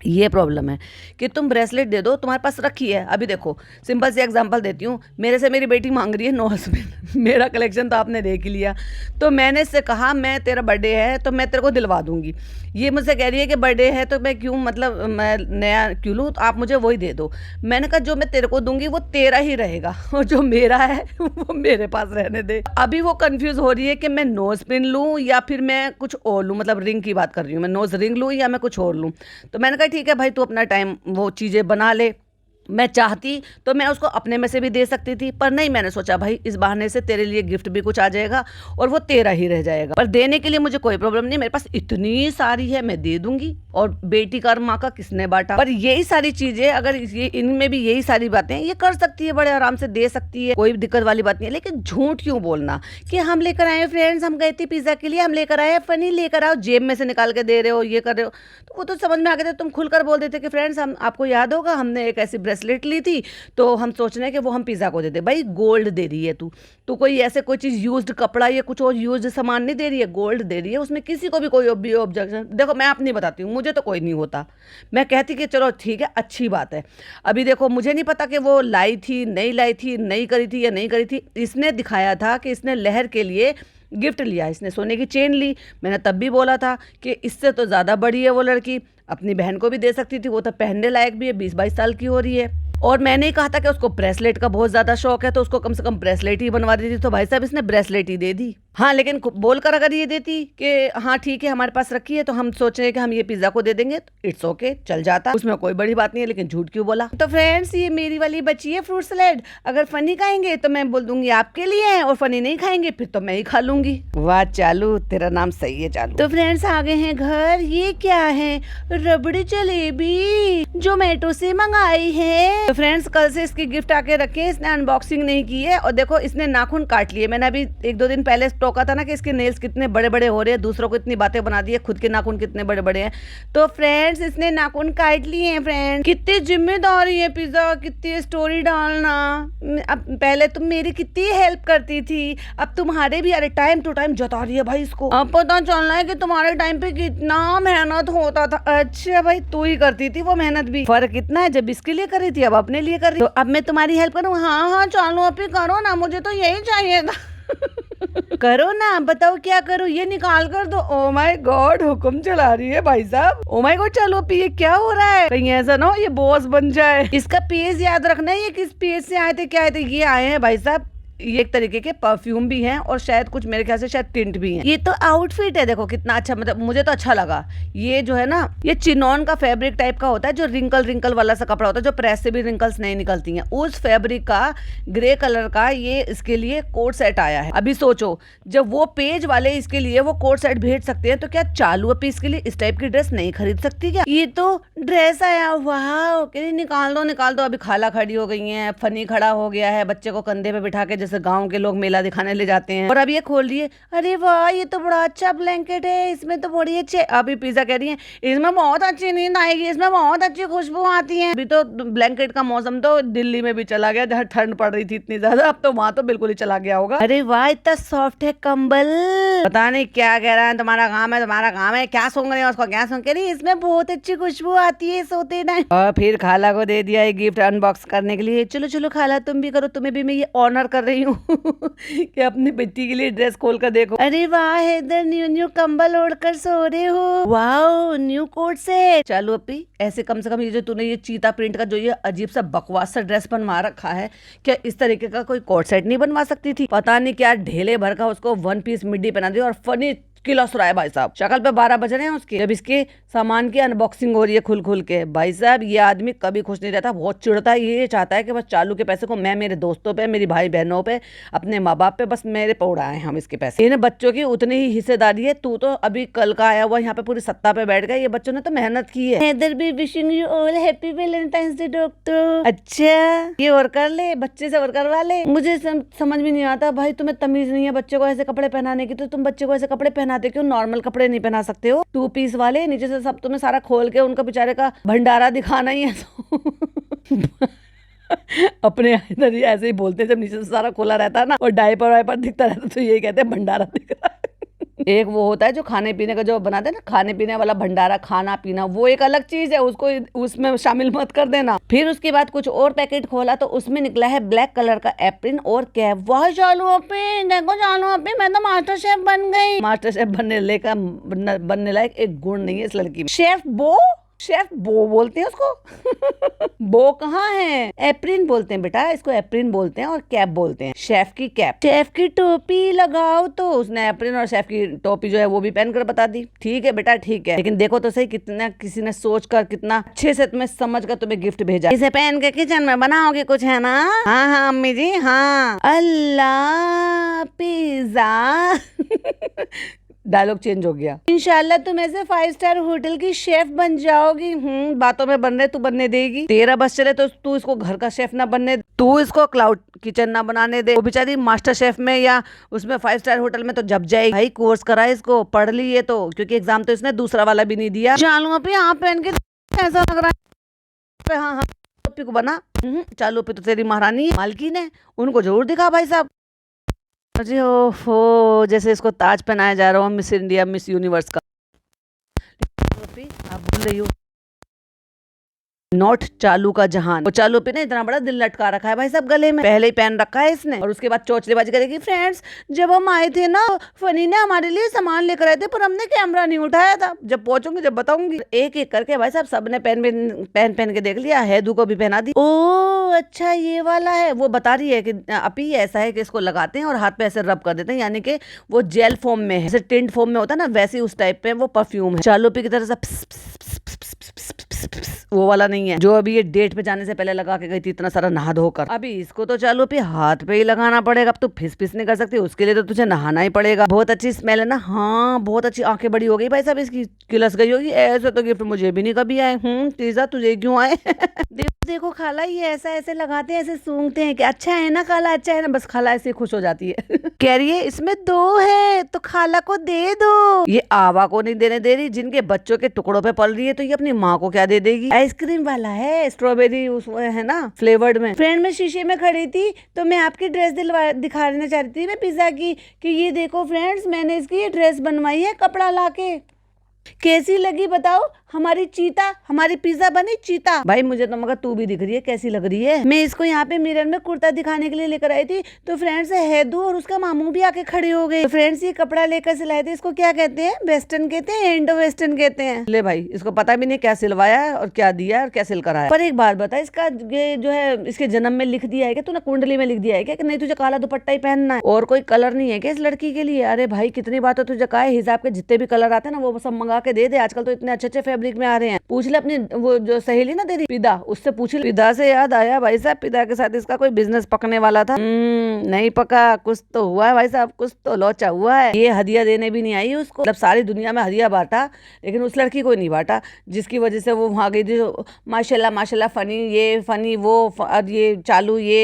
ये प्रॉब्लम है कि तुम ब्रेसलेट दे दो, तुम्हारे पास रखी है। अभी देखो सिंपल सी एग्जांपल देती हूँ, मेरे से मेरी बेटी मांग रही है नोज पिन। मेरा कलेक्शन तो आपने देख ही लिया, तो मैंने इससे कहा मैं तेरा बर्थडे है तो मैं तेरे को दिलवा दूंगी। ये मुझसे कह रही है कि बर्थडे है तो मैं क्यों, मतलब मैं नया क्यों लूँ, तो आप मुझे वही दे दो। मैंने कहा जो मैं तेरे को दूंगी वो तेरा ही रहेगा, और जो मेरा है वो मेरे पास रहने दे। अभी वो कंफ्यूज हो रही है कि मैं नोज पिन लूँ या फिर मैं कुछ और लूँ, मतलब रिंग की बात कर रही हूँ, मैं नोज रिंग लूँ या मैं कुछ और लूँ। तो मैंने कहा ठीक है भाई, तू अपना टाइम वो चीज़ें बना ले। मैं चाहती तो मैं उसको अपने में से भी दे सकती थी, पर नहीं, मैंने सोचा भाई इस बहाने से तेरे लिए गिफ्ट भी कुछ आ जाएगा और वो तेरा ही रह जाएगा। पर देने के लिए मुझे कोई प्रॉब्लम नहीं, मेरे पास इतनी सारी है, मैं दे दूंगी। और बेटी का और माँ का किसने बांटा। पर यही सारी चीजें, अगर ये इनमें भी यही सारी बातें ये कर सकती है, बड़े आराम से दे सकती है, कोई दिक्कत वाली बात नहीं है। लेकिन झूठ क्यों बोलना कि हम लेकर आए फ्रेंड्स, हम गए थे पिज्जा के लिए, हम लेकर आए, फनी लेकर आओ, जेब में से निकाल के दे रहे हो, ये कर रहे हो, तो वो तो समझ में आ गया था। तुम खुलकर बोल देते कि फ्रेंड्स हम, आपको याद होगा हमने एक ऐसी ब्रेसलेट ली थी, तो हम सोच रहे हैं कि वो हम पिज़्ज़ा को दे दे। भाई गोल्ड दे रही है तू कोई ऐसे कोई चीज़ यूज्ड कपड़ा या कुछ और यूज्ड सामान नहीं दे रही है, गोल्ड दे रही है, उसमें किसी को भी कोई भी ऑब्जेक्शन। देखो मैं अपनी बताती हूँ, मुझे तो कोई नहीं होता, मैं कहती कि चलो ठीक है अच्छी बात है। अभी देखो मुझे नहीं पता कि वो लाई थी नहीं करी थी या नहीं करी थी। इसने दिखाया था कि इसने लहर के लिए गिफ्ट लिया, इसने सोने की चेन ली। मैंने तब भी बोला था कि इससे तो ज़्यादा बड़ी है वो लड़की, अपनी बहन को भी दे सकती थी, वो तो पहनने लायक भी है, 20-22 साल की हो रही है। और मैंने ही कहा था कि उसको ब्रेसलेट का बहुत ज़्यादा शौक है, तो उसको कम से कम ब्रेसलेट ही बनवा दी थी। तो भाई साहब इसने ब्रेसलेट ही दे दी। हाँ लेकिन बोलकर अगर ये देती कि हाँ ठीक है हमारे पास रखी है, तो हम सोच रहे हैं कि हम ये पिज़्ज़ा को दे देंगे, तो इट्स ओके चल जाता, उसमें कोई बड़ी बात नहीं है। लेकिन झूठ क्यों बोला? तो फ्रेंड्स ये मेरी वाली बची है फ्रूट सैलेड, अगर फनी खाएंगे तो मैं बोल दूंगी आपके लिए है, और फनी नहीं खाएंगे फिर तो मैं ही खा लूंगी। वाह चालू, तेरा नाम सही है चालू। तो फ्रेंड्स आ गए हैं घर। ये क्या है? रबड़ी जलेबी जोमेटो से मंगाई है। तो फ्रेंड्स कल से इसकी गिफ्ट आके रखे, इसने अनबॉक्सिंग नहीं की है। और देखो इसने नाखून काट लिए। मैंने अभी 1-2 दिन पहले टोका था ना कि इसके नेल्स कितने बड़े बड़े हो रहे हैं, दूसरों को इतनी बातें बना दी है, खुद के नाखून कितने बड़े बड़े हैं। तो फ्रेंड्स इसने नाखून काट लिए हैं। फ्रेंड्स कितनी जिम्मेदारी है पिज़्ज़ा, कितनी स्टोरी डालना। अब पहले तुम मेरी कितनी हेल्प करती थी, अब तुम्हारे भी अरे टाइम टू टाइम जता रही है भाई इसको। अब पता चलना है कि तुम्हारे टाइम पे कितना मेहनत होता था। अच्छा भाई तू ही करती थी वो मेहनत भी, फर्क इतना है जब इसके लिए कर रही थी अब अपने लिए कर रही। तो अब मैं तुम्हारी हेल्प करूँ? हाँ चलो अब करो ना, मुझे तो यही चाहिए था। करो ना, बताओ क्या करो? ये निकाल कर दो। ओ माय गॉड हुक्म चला रही है भाई साहब। ओ माय गॉड चलो ये क्या हो रहा है? कहीं ऐसा ना हो ये बॉस बन जाए। इसका पेज याद रखना है, ये किस पेज से आए थे क्या आए थे? ये आए हैं भाई साहब, ये एक तरीके के परफ्यूम भी हैं और शायद कुछ मेरे ख्याल से शायद टिंट भी हैं। ये तो आउटफिट है, देखो कितना अच्छा, मतलब मुझे तो अच्छा लगा। ये जो है ना ये चिनॉन का फैब्रिक टाइप का होता है, जो रिंकल वाला सा कपड़ा होता है, जो प्रेस से भी रिंकल्स नहीं निकलती हैं, उस फैब्रिक का ग्रे कलर का ये इसके लिए कोट सेट आया है। अभी सोचो जब वो पेज वाले इसके लिए वो कोट सेट भेज सकते हैं, तो क्या चालू अपी इसके लिए इस टाइप की ड्रेस नहीं खरीद सकती क्या? ये तो ड्रेस आया, वाह निकाल दो। अभी खाला खड़ी हो गई है, फनी खड़ा हो गया है, बच्चे को कंधे पे बिठा के जैसे गांव के लोग मेला दिखाने ले जाते हैं। और अब ये खोल रही है, अरे वाह ये तो बड़ा अच्छा ब्लैंकेट है, इसमें तो बड़ी अच्छी। अभी पिज़्ज़ा कह रही है इसमें बहुत अच्छी नींद आएगी, इसमें बहुत अच्छी खुशबू आती है। अभी तो ब्लैंकेट का मौसम तो दिल्ली में भी चला गया, जहाँ ठंड पड़ रही थी इतनी ज्यादा, अब तो वहां तो बिल्कुल ही चला गया होगा। अरे वाह इतना सॉफ्ट है कंबल, पता नहीं क्या कह रहा है, तुम्हारा काम है, क्या सुन रहे हो उसको, क्या सुन के रही? इसमें बहुत अच्छी खुशबू आती है सोते टाइम। और फिर खाला को दे दिया ये गिफ्ट अनबॉक्स करने के लिए। चलो खाला तुम भी करो, तुम्हें भी मैं ये ऑनर कर रही हूँ कि अपनी बेटी के लिए ड्रेस खोल कर देखो। अरे वाह हैदर न्यू कंबल ओढ़कर सो रहे हो, वाह न्यू कोट सेट। चलो अपी ऐसे कम से कम ये जो तूने ये चीता प्रिंट का जो ये अजीब सा बकवास सा ड्रेस बनवा रखा है, क्या इस तरीके का कोई कोट सेट नहीं बनवा सकती थी? पता नहीं क्या ढेले भर का उसको 1 पीस मिड्डी पहना दी और फनी किलस रहा है भाई साहब। शक्ल पे 12 बज रहे हैं उसके, जब इसके सामान की अनबॉक्सिंग हो रही है खुल के। भाई साहब ये आदमी कभी खुश नहीं रहता, बहुत चिढ़ता है। ये चाहता है कि बस चालू के पैसे को मैं मेरे दोस्तों पे, मेरी भाई बहनों पे, अपने माँ बाप पे, बस मेरे पे उड़ाए हम इसके पैसे। इन बच्चों की उतनी ही हिस्सेदारी है। तू तो अभी कल का आया हुआ यहाँ पे पूरी सत्ता पे बैठ गया, ये बच्चों ने तो मेहनत की है। हैदर भी wishing you all happy Valentine's day doctor. अच्छा ये और कर ले, बच्चे से और करवा ले। मुझे समझ में नहीं आता भाई, तुम्हें तमीज नहीं है बच्चे को ऐसे कपड़े पहनाने की, तो तुम बच्चे को ऐसे कपड़े पहनाते क्यों? नॉर्मल कपड़े नहीं पहना सकते हो? 2 पीस वाले नीचे से सब तुम्हें सारा खोल के उनका बेचारे का भंडारा दिखाना ही है। अपने इधर ही ऐसे ही बोलते हैं, जब नीचे से सारा खोला रहता है ना और डायपर वाइपर दिखता रहता है, तो यही कहते हैं भंडारा दिख रहा है। एक वो होता है जो खाने पीने का जो बनाते हैं ना, खाने पीने वाला भंडारा, खाना पीना, वो एक अलग चीज है, उसको उसमें शामिल मत कर देना। फिर उसके बाद कुछ और पैकेट खोला तो उसमें निकला है ब्लैक कलर का एप्रिन और कैप। वाह चालू अपी, देखो चालू अपी, मैं तो मास्टर शेफ बन गई। मास्टर शेफ बनने लायक एक गुण नहीं है इस लड़की में। शेफ बो बोलते हैं उसको। बो कहाँ है? एप्रिन बोलते हैं बेटा इसको, एप्रिन बोलते हैं और कैप बोलते हैं, शेफ की कैप। शेफ की टोपी लगाओ, तो उसने एप्रिन और शेफ की टोपी जो है वो भी पहन कर बता दी। ठीक है बेटा ठीक है, लेकिन देखो तो सही कितना किसी ने सोच कर, कितना अच्छे से तुम्हें समझ कर तुम्हें गिफ्ट भेजा। इसे पहन के किचन में बनाओगे कुछ, है ना? हाँ अम्मी जी हाँ। अल्लाह पिज़्ज़ा। डायलॉग चेंज हो गया। इंशाल्लाह तुम ऐसे 5 स्टार होटल की शेफ बन जाओगी। बातों में बन रहे, तू बनने देगी? तेरा बस चले तो तू इसको घर का शेफ ना बनने, तू इसको क्लाउड किचन ना बनाने दे। वो बेचारी मास्टर शेफ में या उसमें 5 स्टार होटल में तो जब जाएगी। भाई कोर्स करा इसको, पढ़ ली ये तो, क्योंकि एग्जाम तो इसने दूसरा वाला भी नहीं दिया। चालू आप पहन के ऐसा लग रहा है। हाँ ओप्पी को बना। चालू ओप्पी तो तेरी महारानी है, मालकिन है, उनको जरूर दिखा भाई साहब। अरे ओहो, जैसे इसको ताज पहनाया जा रहा हो मिस इंडिया मिस यूनिवर्स का। ओप्पी, आप बोल रही हो नॉट चालू का जहान। और चालू पे ना इतना बड़ा दिल लटका रखा है भाई साहब गले में, पहले ही पहन रखा है इसने। और उसके बाद चोचलेबाजी करेगी। फ्रेंड्स, जब हम आए थे ना, फनी ने हमारे लिए सामान लेकर आए थे, पर हमने कैमरा नहीं उठाया था। जब पहुंचूंगी जब बताऊंगी। एक एक करके भाई साहब सबने पहन के देख लिया। हैदू को भी पहना दी। ओ अच्छा, ये वाला है। वो बता रही है कि अभी ऐसा है कि इसको लगाते हैं और हाथ पे ऐसे रब कर देते हैं, यानी कि वो जेल फॉर्म में है, जैसे टिंट फॉर्म में होता है ना, वैसे उस टाइप पे वो परफ्यूम है। चालू पे की तरह वो वाला नहीं है जो अभी ये डेट पे जाने से पहले लगा के गई थी इतना सारा नहा धोकर। अभी इसको तो चालू पे हाथ पे ही लगाना पड़ेगा। अब तू फिस नहीं कर सकती, उसके लिए तो तुझे नहाना ही पड़ेगा। बहुत अच्छी स्मेल है ना। हाँ, बहुत अच्छी। आंखें बड़ी हो गई भाई साहब इसकी, किलस गई होगी। ऐसे तो गिफ्ट मुझे भी नहीं कभी आए। तीजा तुझे क्यों आए? देखो खाला, ये ऐसा ऐसे लगाते हैं, ऐसे सूंघते हैं कि अच्छा है ना खाला, अच्छा है ना। बस खाला ऐसे खुश हो जाती है। कह रही है इसमें 2 है तो खाला को दे दो। ये आवा को नहीं देने दे रही, जिनके बच्चों के टुकड़ों पे पल रही है, तो ये अपनी माँ को क्या दे देगी? आइसक्रीम वाला है, स्ट्रॉबेरी उस है ना फ्लेवर्ड में। फ्रेंड, मैं शीशे में खड़ी थी तो मैं आपकी ड्रेस दिखाना चाह रही थी मैं पिज्जा की, कि ये देखो फ्रेंड्स, मैंने इसकी ये ड्रेस बनवाई है कपड़ा लाके। कैसी लगी बताओ? हमारी चीता, हमारी पिज्जा बनी चीता। भाई मुझे तो मगर तू भी दिख रही है कैसी लग रही है। मैं इसको यहाँ पे मिरर में कुर्ता दिखाने के लिए लेकर आई थी, तो फ्रेंड्स हैदू और उसका मामू भी आके खड़े हो गए। तो फ्रेंड्स, ये कपड़ा लेकर सिलाए थे, इसको क्या कहते हैं? वेस्टर्न कहते हैं, इंडो वेस्टर्न कहते हैं। ले भाई, इसको पता भी नहीं क्या सिलवाया है और क्या दिया और क्या सिल कराया। पर एक बात बता, इसका ये जो है इसके जन्म में लिख दिया है क्या तूने? कुंडली में लिख दिया है क्या कि नहीं तुझे काला दुपट्टा ही पहनना है और कोई कलर नहीं है क्या इस लड़की के लिए? अरे भाई, कितनी बात है तुझे कहा है, हिसाब के जितने भी कलर आते हैं ना वो सब मंगा के दे दे। आजकल तो इतने अच्छे फैब्रिक में आ रहे हैं। पूछ ले अपनी वो जो सहेली ना तेरी पिदा, उससे पूछ ले। पिदा से याद आया भाई साहब, पिदा के साथ इसका कोई बिजनेस पकने वाला था। नहीं पका, कुछ तो हुआ है भाई साहब, कुछ तो लोचा हुआ है। ये हदिया देने भी नहीं आई उसको, मतलब सारी दुनिया में हदिया बांटा लेकिन उस लड़की को नहीं बांटा, जिसकी वजह से वो वहां गई थी। माशाल्लाह माशाल्लाह, फनी ये फनी वो, ये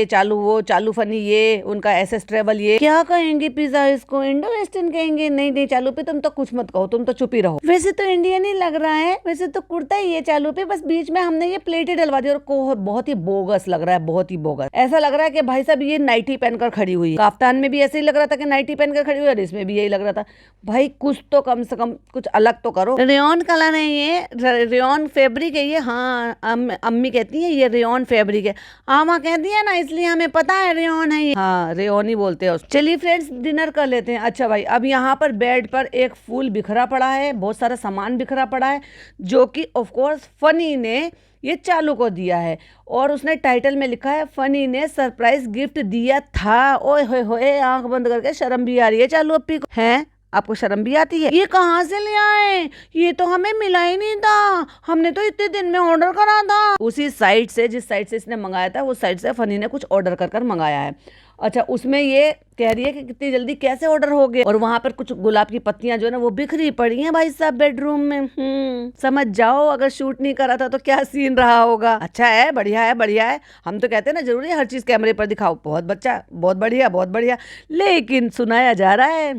चालू वो, चालू फनी ये, उनका एसएस ट्रेवल ये। क्या कहेंगे पिज्जा इसको? इंडो वेस्टर्न कहेंगे? नहीं चालू पे तुम तो कुछ मत कहो, तुम तो चुप ही रहो। वैसे तो इंडियन ही लग रहा है, वैसे तो कुर्ता ही है चालू पे, बस बीच में हमने ये प्लेटें डलवा दी और बहुत ही बोगस लग रहा है, बहुत ही बोगस। ऐसा लग रहा है कि भाई साहब ये नाइटी पहनकर खड़ी हुई। काफ्तान में भी ऐसे ही लग रहा था कि नाइटी पहनकर खड़ी हुई, और इसमें भी यही लग रहा था। भाई कुछ तो कम से कम कुछ अलग तो करो। रेयन कलर है ये, रेयन फैब्रिक है ये। हाँ, अम्मी कहती है ये रेयन फैब्रिक है। आमा कहती है ना, इसलिए हमें पता है रेयन है ये। हाँ, रेयन ही बोलते हैं। चलिए फ्रेंड्स, डिनर कर लेते हैं। अच्छा भाई, अब यहाँ पर बेड पर एक फूल बिखरा पड़ा है, बहुत सारा सामान बिखरा पड़ा है, जो कि ऑफ कोर्स फनी ने ये चालू को दिया है। और उसने टाइटल में लिखा है फनी ने सरप्राइज गिफ्ट दिया था। ओए होए होए, आंख बंद करके शर्म भी आ रही है चालू अप्पी को। हैं, आपको शर्म भी आती है? ये कहाँ से ले आए? ये तो हमें मिला ही नहीं था, हमने तो इतने दिन में ऑर्डर करा था। उसी साइट से, जिस साइट से इसने मंगाया था, उस साइट से फनी ने कुछ ऑर्डर कर मंगाया है। अच्छा, उसमें ये कह रही है कि कितनी जल्दी कैसे ऑर्डर हो गए। और वहां पर कुछ गुलाब की पत्तियां जो है ना वो बिखरी पड़ी हैं भाई साहब बेडरूम में। समझ जाओ, अगर शूट नहीं करा था तो क्या सीन रहा होगा। अच्छा है, बढ़िया है, बढ़िया है। हम तो कहते हैं ना, जरूरी है हर चीज कैमरे पर दिखाओ। बहुत बच्चा, बहुत बढ़िया, बहुत बढ़िया। लेकिन सुनाया जा रहा है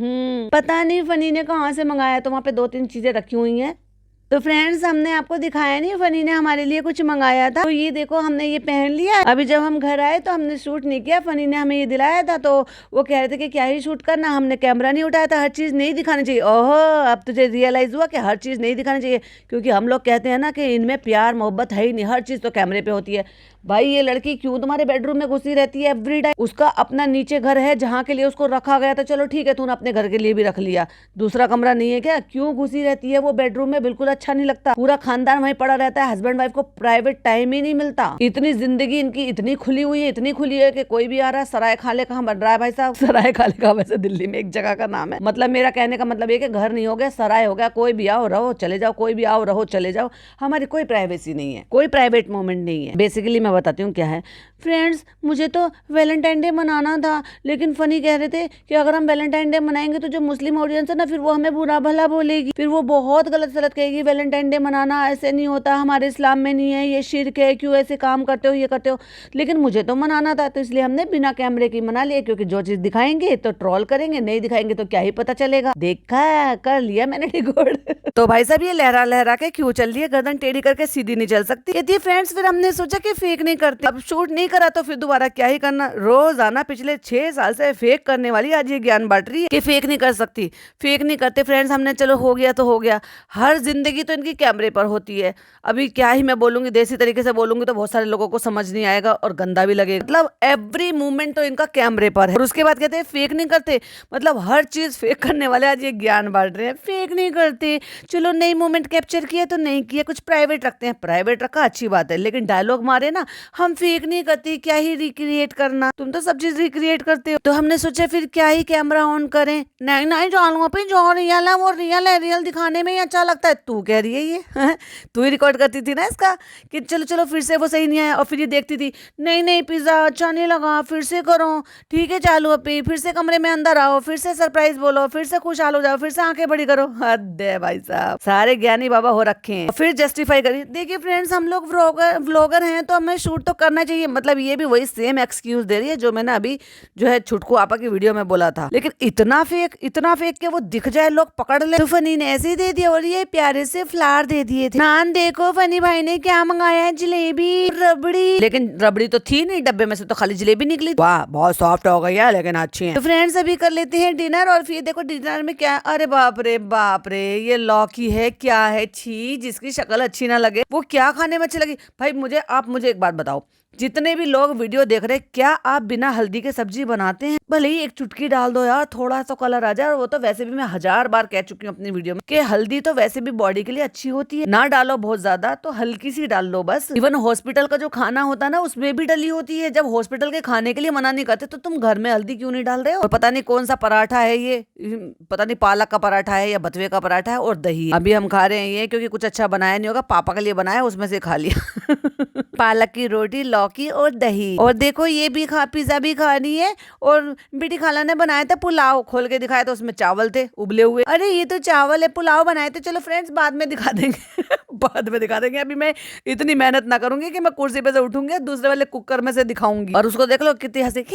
पता नहीं फनी ने कहाँ से मंगाया। तो वहां पे 2-3 चीजें रखी हुई हैं। तो फ्रेंड्स, हमने आपको दिखाया नहीं, फनी ने हमारे लिए कुछ मंगाया था। तो ये देखो, हमने ये पहन लिया। अभी जब हम घर आए तो हमने शूट नहीं किया, फनी ने हमें ये दिलाया था। तो वो कह रहे थे कि क्या ही शूट करना, हमने कैमरा नहीं उठाया था। हर चीज नहीं दिखानी चाहिए। ओहो, अब तुझे रियलाइज हुआ कि हर चीज नहीं दिखानी चाहिए, क्योंकि हम लोग कहते हैं ना कि इनमें प्यार मोहब्बत है ही नहीं, हर चीज तो कैमरे पे होती है। भाई, ये लड़की क्यों तुम्हारे बेडरूम में घुसी रहती है एवरी टाइम? उसका अपना नीचे घर है जहाँ के लिए उसको रखा गया था, चलो ठीक है, तूने अपने घर के लिए भी रख लिया, दूसरा कमरा नहीं है क्या? क्यों घुसी रहती है वो बेडरूम में? बिल्कुल अच्छा नहीं लगता। पूरा खानदान वहीं पड़ा रहता है, हस्बैंड वाइफ को प्राइवेट टाइम ही नहीं मिलता। इतनी जिंदगी इनकी इतनी खुली हुई है, इतनी खुली है कि कोई भी आ रहा है। सराय खाले कहाँ बन रहा है भाई साहब? सराय खाले का वैसे दिल्ली में एक जगह का नाम है। मतलब मेरा कहने का मतलब ये कि घर नहीं हो गया, सराय हो गया। कोई भी आओ रहो चले जाओ, कोई भी आओ रहो चले जाओ। हमारी कोई प्राइवेसी नहीं है, कोई प्राइवेट मोमेंट नहीं है। बेसिकली मैं बताती हूँ क्या है। फ्रेंड्स मुझे तो वैलेंटाइन डे मनाना था, लेकिन फनी कह रहे थे कि अगर हम वैलेंटाइन डे मनाएंगे तो जो मुस्लिम ऑडियंस है ना, फिर वो हमें बुरा भला बोलेगी, फिर वो बहुत गलत सलत कहेगी, वैलेंटाइन डे मनाना ऐसे नहीं होता, हमारे इस्लाम में नहीं है, ये शिर्क है, क्यों ऐसे काम करते हो, ये करते हो। लेकिन मुझे तो मनाना था, तो इसलिए हमने बिना कैमरे की मना लिया, क्योंकि जो चीज दिखाएंगे तो ट्रोल करेंगे, नहीं दिखाएंगे तो क्या ही पता चलेगा। देखा, कर लिया मैंने रिकॉर्ड। तो भाई साहब ये लहरा लहरा के क्यों चल रही है, गर्दन टेढ़ी करके सीधी नहीं चल सकती। कहती फ्रेंड्स फिर हमने सोचा कि फेक नहीं करते, अब शूट नहीं करा तो फिर दोबारा क्या ही करना। रोजाना पिछले 6 साल से फेक करने वाली आज ये ज्ञान बांट रही है कि फेक नहीं कर सकती, फेक नहीं करते फ्रेंड्स। हमने चलो हो गया तो हो गया, हर जिंदगी तो इनकी कैमरे पर होती है। अभी क्या ही मैं बोलूंगी, देसी तरीके से बोलूंगी तो बहुत सारे लोगों को समझ नहीं आएगा और गंदा भी लगेगा। मतलब एवरी मूवमेंट तो इनका कैमरे पर है। और उसके बाद कहते हैं फेक नहीं करते, मतलब हर चीज फेक करने वाले आज ये ज्ञान बांट रहे हैं। फेक नहीं करते, चलो नई मूवमेंट कैप्चर किया तो नहीं किया, कुछ प्राइवेट रखते हैं, प्राइवेट रखा अच्छी बात है, लेकिन डायलॉग मारे ना, हम फेक नहीं करते, क्या ही रिक्रिएट करना, तुम तो सब चीज रिक्रिएट करते हो। तो हमने सोचा फिर क्या ही कैमरा ऑन करें। नहीं नहीं जानूंगा पे जो रियल है वो रियल है, रियल दिखाने में ही अच्छा लगता है। तू कह रही है ये तू ही रिकॉर्ड करती थी ना इसका कि चलो चलो फिर से वो सही नहीं आया, और फिर ये देखती थी नहीं नहीं पिज्जा अच्छा नहीं लगा, फिर से करो, ठीक है चालू अपी, फिर से कमरे में अंदर आओ, फिर से सरप्राइज बोलो, फिर से खुशहाल हो जाओ, फिर से आंखें बड़ी करो। हद है भाई साहब, सारे ज्ञानी बाबा हो रखे हैं। फिर जस्टिफाई करिए, देखिए फ्रेंड्स हम लोग व्लॉगर हैं तो हमें शूट तो करना चाहिए। मतलब ये भी वही सेम एक्सक्यूज दे रही है जो मैंने अभी जो है छुटकू आपा की वीडियो में बोला था। लेकिन इतना फेक के वो दिख जाए, लोग पकड़ ले। तो फनी ने ऐसे ही दे दिया, और ये प्यारे से फ्लावर दे दिए थे। नान देखो फनी भाई ने क्या मंगाया है, जलेबी रबड़ी, लेकिन रबड़ी तो थी नहीं डब्बे में से, तो खाली जलेबी निकली। वाह बहुत सॉफ्ट हो गई है, लेकिन अच्छी है। तो फ्रेंड्स अभी कर लेते हैं डिनर, और फिर देखो डिनर में क्या, अरे बाप रे ये लौकी है, क्या है, छी, जिसकी शक्ल अच्छी ना लगे वो क्या खाने में अच्छी लगी। भाई आप मुझे एक बात बताओ, जितने भी लोग वीडियो देख रहे हैं, क्या आप बिना हल्दी के सब्जी बनाते हैं? भले ही एक चुटकी डाल दो यार, थोड़ा सा कलर आ जाए। और वो तो वैसे भी मैं 1000 बार कह चुकी हूँ अपनी वीडियो में कि हल्दी तो वैसे भी बॉडी के लिए अच्छी होती है, ना डालो बहुत ज्यादा, तो हल्की सी डाल लो बस। इवन हॉस्पिटल का जो खाना होता है ना, उसमें भी डली होती है। जब हॉस्पिटल के खाने के लिए मना नहीं करते तो तुम घर में हल्दी क्यों नहीं डाल रहे हो? और पता नहीं कौन सा पराठा है ये, पता नहीं पालक का पराठा है या बथुए का पराठा है, और दही अभी हम खा रहे हैं ये, क्योंकि कुछ अच्छा बनाया नहीं होगा, पापा के लिए बनाया, उसमें से खा लिया। पालक की रोटी, लौकी और दही। और देखो ये भी पिज्जा भी खा रही है। और बेटी खाला ने बनाया था पुलाव, खोल के दिखाया तो उसमें चावल थे उबले हुए। अरे ये तो चावल है, पुलाव बनाए थे। चलो फ्रेंड्स बाद में दिखा देंगे बाद में दिखा देंगे। अभी मैं इतनी मेहनत ना करूंगी कि मैं कुर्सी पे से उठूंगी, दूसरे वाले कुकर में से दिखाऊंगी, और उसको देख लो कितनी हंसी।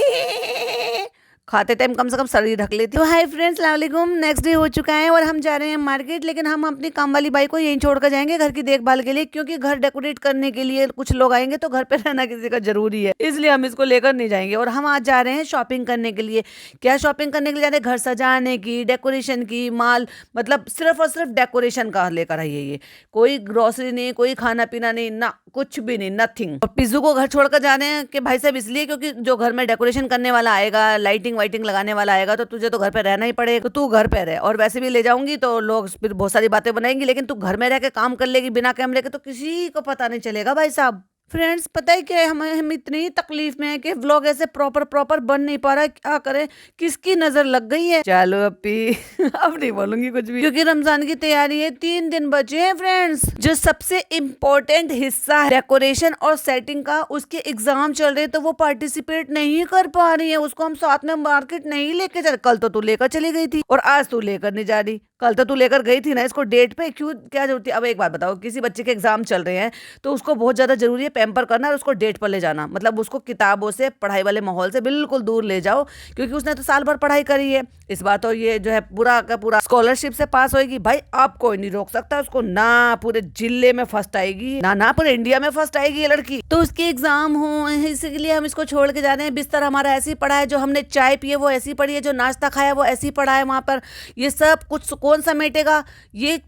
खाते टाइम कम से कम शरीर ढक लेती हूँ। हाय फ्रेंड्स, अस्सलाम वालेकुम। नेक्स्ट डे हो चुका है और हम जा रहे हैं मार्केट, लेकिन हम अपनी काम वाली बाई को यहीं छोड़कर जाएंगे घर की देखभाल के लिए, क्योंकि घर डेकोरेट करने के लिए कुछ लोग आएंगे तो घर पे रहना किसी का जरूरी है, इसलिए हम इसको लेकर नहीं जाएंगे। और हम आज जा रहे हैं शॉपिंग करने के लिए। क्या शॉपिंग करने के लिए जा रहे हैं? घर सजाने की, डेकोरेशन की, माल, मतलब सिर्फ और सिर्फ डेकोरेशन का लेकर आइए। ये कोई ग्रोसरी नहीं, कोई खाना पीना नहीं, ना कुछ भी नहीं, नथिंग। और पिज्जू को घर छोड़कर जाने हैं कि भाई साहब इसलिए क्योंकि जो घर में डेकोरेशन करने वाला आएगा, लाइटिंग वाइटिंग लगाने वाला आएगा, तो तुझे तो घर पे रहना ही पड़ेगा, तो तू घर पे रह। और वैसे भी ले जाऊंगी तो लोग फिर बहुत सारी बातें बनाएंगी, लेकिन तू घर में रह के काम कर लेगी बिना कैमरे के, तो किसी को पता नहीं चलेगा भाई साहब। फ्रेंड्स पता है क्या, हम इतनी तकलीफ में है कि व्लॉग ऐसे प्रॉपर बन नहीं पा रहा है। क्या करें, किसकी नजर लग गई है? चलो अपी अब नहीं बोलूंगी कुछ भी, क्योंकि रमजान की तैयारी है, 3 दिन बचे हैं फ्रेंड्स। जो सबसे इम्पोर्टेंट हिस्सा है डेकोरेशन और सेटिंग का, उसके एग्जाम चल रहे, तो वो पार्टिसिपेट नहीं कर पा रही है। उसको हम साथ में मार्केट नहीं लेके जा रहे। कल तो तू लेकर चली गई थी और आज तू लेकर नहीं जा रही। कल तो तू लेकर गई थी ना इसको डेट पे, क्यों, क्या जरूरत थी? अब एक बात बताओ, किसी बच्चे के एग्जाम चल रहे हैं तो उसको बहुत ज्यादा जरूरी है पैम्पर करना और उसको डेट पर ले जाना, मतलब उसको किताबों से, पढ़ाई वाले माहौल से बिल्कुल दूर ले जाओ, क्योंकि उसने तो साल भर पढ़ाई करी है। इस बार तो ये जो है पूरा का पूरा स्कॉलरशिप से पास होएगी। भाई आप कोई नहीं रोक सकता उसको, ना पूरे जिले में फर्स्ट आएगी, ना पूरे इंडिया में फर्स्ट आएगी ये लड़की। तो उसके एग्जाम हो, इसलिए हम इसको छोड़ के जा रहे हैं। बिस्तर हमारा ऐसी पड़ा है, जो हमने चाय पी है वो ऐसी पड़ी है, जो नाश्ता खाया वो ऐसी पड़ा है वहां पर। ये सब कुछ कौन समेटेगा? ये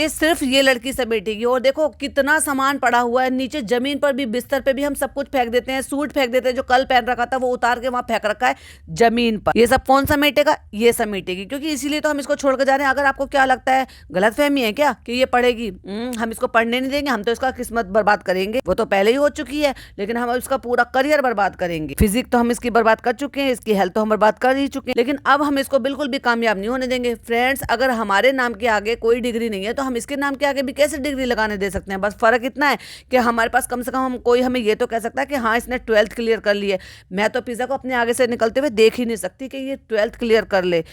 सिर्फ ये लड़की समेटेगी। और देखो कितना सामान पड़ा हुआ है नीचे, जमीन पर भी, बिस्तर पे भी हम सब कुछ फेंक देते हैं। सूट फेंक देते हैं जो कल पहन रखा था, वो उतार के वहां फेंक रखा है जमीन पर। ये सब कौन समेटेगा? ये समेटेगी, क्योंकि इसीलिए तो हम इसको छोड़ कर जा रहे हैं। अगर आपको क्या लगता है, गलतफहमी है क्या कि ये पढ़ेगी? हम इसको पढ़ने नहीं देंगे, हम तो इसका किस्मत बर्बाद करेंगे। वो तो पहले ही हो चुकी है, लेकिन हम इसका पूरा करियर बर्बाद करेंगे। फिजिक तो हम इसकी बर्बाद कर चुके हैं, इसकी हेल्थ तो हम बर्बाद कर ही चुके हैं, लेकिन अब हम इसको बिल्कुल भी कामयाब नहीं होने देंगे। फ्रेंड्स अगर हमारे नाम के आगे कोई डिग्री नहीं है तो हम इसके नाम के आगे भी कैसे डिग्री लगाने दे सकते हैं। बस फर्क इतना है कि हमारे पास कम से कम कोई हमें ये तो कह सकता है कि हाँ इसने 12th क्लियर कर ली है। मैं तो पिज़्ज़ा को अपने आगे से निकलते हुए देख ही नहीं सकती कि ये 12th क्लियर कर ले।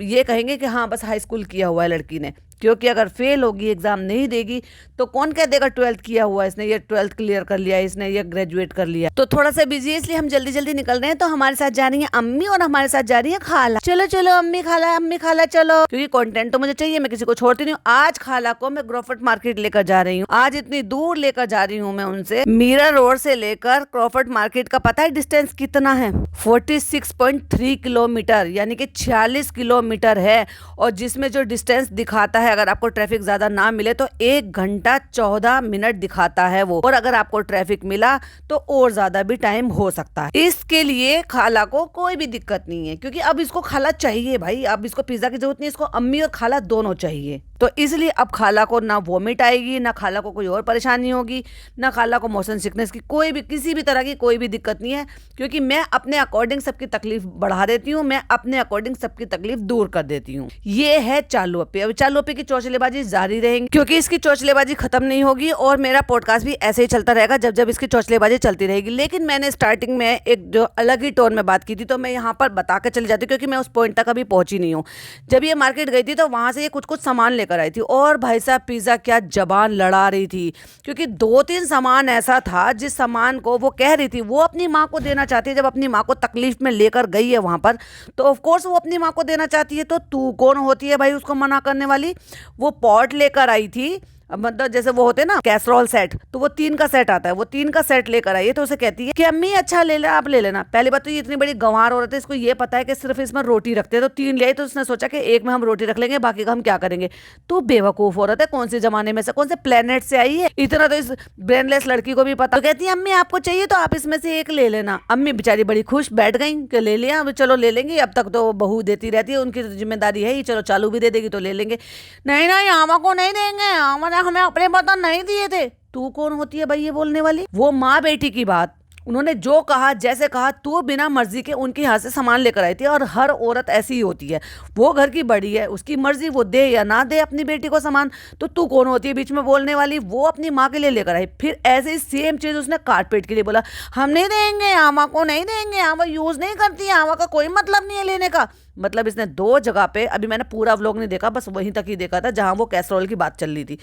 ये कहेंगे कि हाँ बस हाई स्कूल किया हुआ है लड़की ने, क्योंकि अगर फेल होगी, एग्जाम नहीं देगी, तो कौन कह देगा 12th किया हुआ है इसने, ये 12th क्लियर कर लिया, इसने ये ग्रेजुएट कर लिया। तो थोड़ा सा बिजी है इसलिए हम जल्दी जल्दी निकल रहे हैं। तो हमारे साथ जा रही है अम्मी और हमारे साथ जा रही है खाला। चलो चलो अम्मी खाला चलो, क्योंकि कंटेंट तो मुझे चाहिए, मैं किसी को छोड़ती नहीं हूँ। आज खाला को मैं क्रॉफर्ड मार्केट लेकर जा रही हूँ। आज इतनी दूर लेकर जा रही हूँ मैं उनसे। मीरा रोड से लेकर क्रॉफर्ड मार्केट का पता है डिस्टेंस कितना है? 46.3 किलोमीटर, यानी कि 46 किलोमीटर है। और जिसमें जो डिस्टेंस दिखाता है, अगर आपको ट्रैफिक ज्यादा ना मिले तो 1 घंटा 14 मिनट दिखाता है वो, और अगर आपको ट्रैफिक मिला तो और ज्यादा भी टाइम हो सकता है। इसके लिए खाला को कोई भी दिक्कत नहीं है, क्योंकि अब इसको खाला चाहिए भाई। अब इसको पिज्जा की जरूरत नहीं, इसको अम्मी और खाला दोनों चाहिए। तो इसलिए अब खाला को ना वोमिट आएगी, ना खाला को कोई और परेशानी होगी, ना खाला को मोशन सिकनेस की कोई भी किसी भी तरह की कोई भी दिक्कत नहीं है, क्योंकि मैं अपने अकॉर्डिंग सबकी तकलीफ बढ़ा देती हूँ, मैं अपने अकॉर्डिंग सबकी तकलीफ दूर कर देती हूँ। ये है चालू अप्पी। अब चालू अप्पी की चौचलेबाजी जारी रहेंगी, क्योंकि इसकी चौचलेबाजी खत्म नहीं होगी, और मेरा पॉडकास्ट भी ऐसे ही चलता रहेगा जब जब इसकी चौचलेबाजी चलती रहेगी। लेकिन मैंने स्टार्टिंग में एक जो अलग ही टोन में बात की थी, तो मैं यहाँ पर बता के चली जाती हूँ, क्योंकि मैं उस पॉइंट तक अभी पहुंची नहीं हूँ। जब ये मार्केट गई थी तो वहां से ये कुछ कुछ सामान लेकर आई थी, और भाई साहब पिज्जा क्या जबान लड़ा रही थी, क्योंकि 2-3 सामान ऐसा था जिस सामान को वो कह रही थी वो अपनी माँ को देना चाहती है। जब अपनी माँ को तकलीफ में लेकर गई है वहां पर, तो ऑफ कोर्स वो अपनी माँ को देना चाहती है। तो तू कौन होती है भाई उसको मना करने वाली? वो पॉट लेकर आई थी, मतलब जैसे वो होते ना कैसरोल सेट, तो वो 3 का सेट आता है, वो 3 का सेट लेकर आई है। तो उसे कहती है कि अम्मी अच्छा ले ले, आप ले लेना। पहली बात तो ये इतनी बड़ी गंवार औरत है, इसको ये पता है कि सिर्फ इसमें रोटी रखते हैं, तो 3 ले आई। तो उसने सोचा कि एक में हम रोटी रख लेंगे, बाकी का हम क्या करेंगे। तो बेवकूफ औरत है, कौन से जमाने में से, कौन से प्लेनेट से आई है, इतना तो इस ब्रेनलेस लड़की को भी पता। तो कहती है अम्मी आपको चाहिए तो आप इसमें से एक ले लेना। अम्मी बेचारी बड़ी खुश बैठ गई कि ले लिया, अब चलो ले लेंगे। अब तक तो बहू देती रहती है, उनकी जिम्मेदारी है ही, चलो चालू भी दे देगी तो ले लेंगे। नहीं नहीं आमा को नहीं देंगे, आमा ने हमें अपने बता नहीं दिए थे। तू कौन होती है भाई ये बोलने वाली? वो माँ बेटी की बात, उन्होंने जो कहा जैसे कहा, तू बिना मर्जी के उनके यहाँ से सामान लेकर आई थी। और हर औरत ऐसी ही होती है, वो घर की बड़ी है, उसकी मर्जी, वो दे या ना दे अपनी बेटी को सामान। तो तू कौन होती है बीच में बोलने वाली? वो अपनी माँ के लिए लेकर आई। फिर ऐसे ही सेम चीज उसने कारपेट के लिए बोला, हम नहीं देंगे, आमा को नहीं देंगे, आमा यूज नहीं करती है, आमा का कोई मतलब नहीं है लेने का। मतलब इसने 2 जगह पे, अभी मैंने पूरा व्लॉग नहीं देखा, बस वहीं तक ही देखा था जहां वो कैसरोल की बात चल रही थी।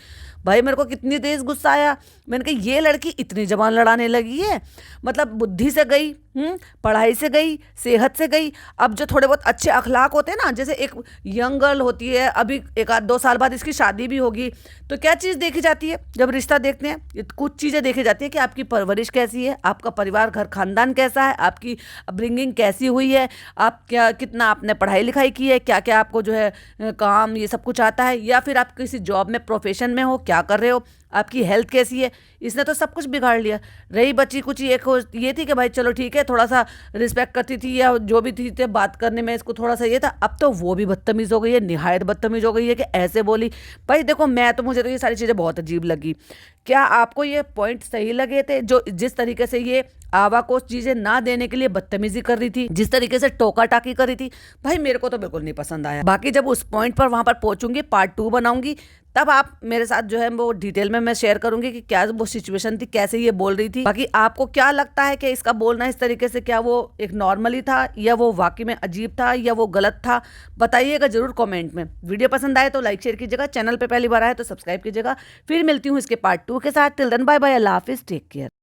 भाई मेरे को कितनी तेज गुस्सा आया। मैंने कहा ये लड़की इतनी जबान लड़ाने लगी है, मतलब बुद्धि से गई, पढ़ाई से गई, सेहत से गई। अब जो थोड़े बहुत अच्छे अखलाक होते हैं ना, जैसे एक यंग गर्ल होती है, अभी 1-2 साल बाद इसकी शादी भी होगी, तो क्या चीज़ देखी जाती है जब रिश्ता देखते हैं? कुछ चीज़ें देखी जाती है कि आपकी परवरिश कैसी है, आपका परिवार घर खानदान कैसा है, आपकी अपब्रिंगिंग कैसी हुई है, आप क्या कितना आपने पढ़ाई लिखाई की है, क्या क्या आपको जो है काम ये सब कुछ आता है, या फिर आप किसी जॉब में प्रोफेशन में हो, क्या कर रहे हो, आपकी हेल्थ कैसी है। इसने तो सब कुछ बिगाड़ लिया। रही बची कुछ एक ये थी कि भाई चलो ठीक है, थोड़ा सा रिस्पेक्ट करती थी या जो भी थी बात करने में इसको थोड़ा सा ये था। अब तो वो भी बदतमीज़ हो गई है, निहायत बदतमीज़ हो गई है कि ऐसे बोली। भाई देखो मुझे तो ये सारी चीज़ें बहुत अजीब लगी। क्या आपको ये पॉइंट सही लगे थे, जो जिस तरीके से ये आवा को चीज़ें ना देने के लिए बदतमीजी कर रही थी, जिस तरीके से टोका टाकी कर रही थी? भाई मेरे को तो बिल्कुल नहीं पसंद आया। बाकी जब उस पॉइंट पर वहां पर पहुंचूंगी, पार्ट 2 बनाऊंगी, तब आप मेरे साथ जो है वो डिटेल में मैं शेयर करूंगी कि क्या वो सिचुएशन थी, कैसे ये बोल रही थी। बाकी आपको क्या लगता है कि इसका बोलना इस तरीके से, क्या वो एक नॉर्मली था, या वो वाकई में अजीब था, या वो गलत था? बताइएगा जरूर कमेंट में। वीडियो पसंद आए तो लाइक शेयर कीजिएगा, चैनल पे पहली बार आए तो सब्सक्राइब कीजिएगा। फिर मिलती हूँ इसके पार्ट 2 के साथ। टिल देन बाय बाय, अल्लाह हाफिज, टेक केयर।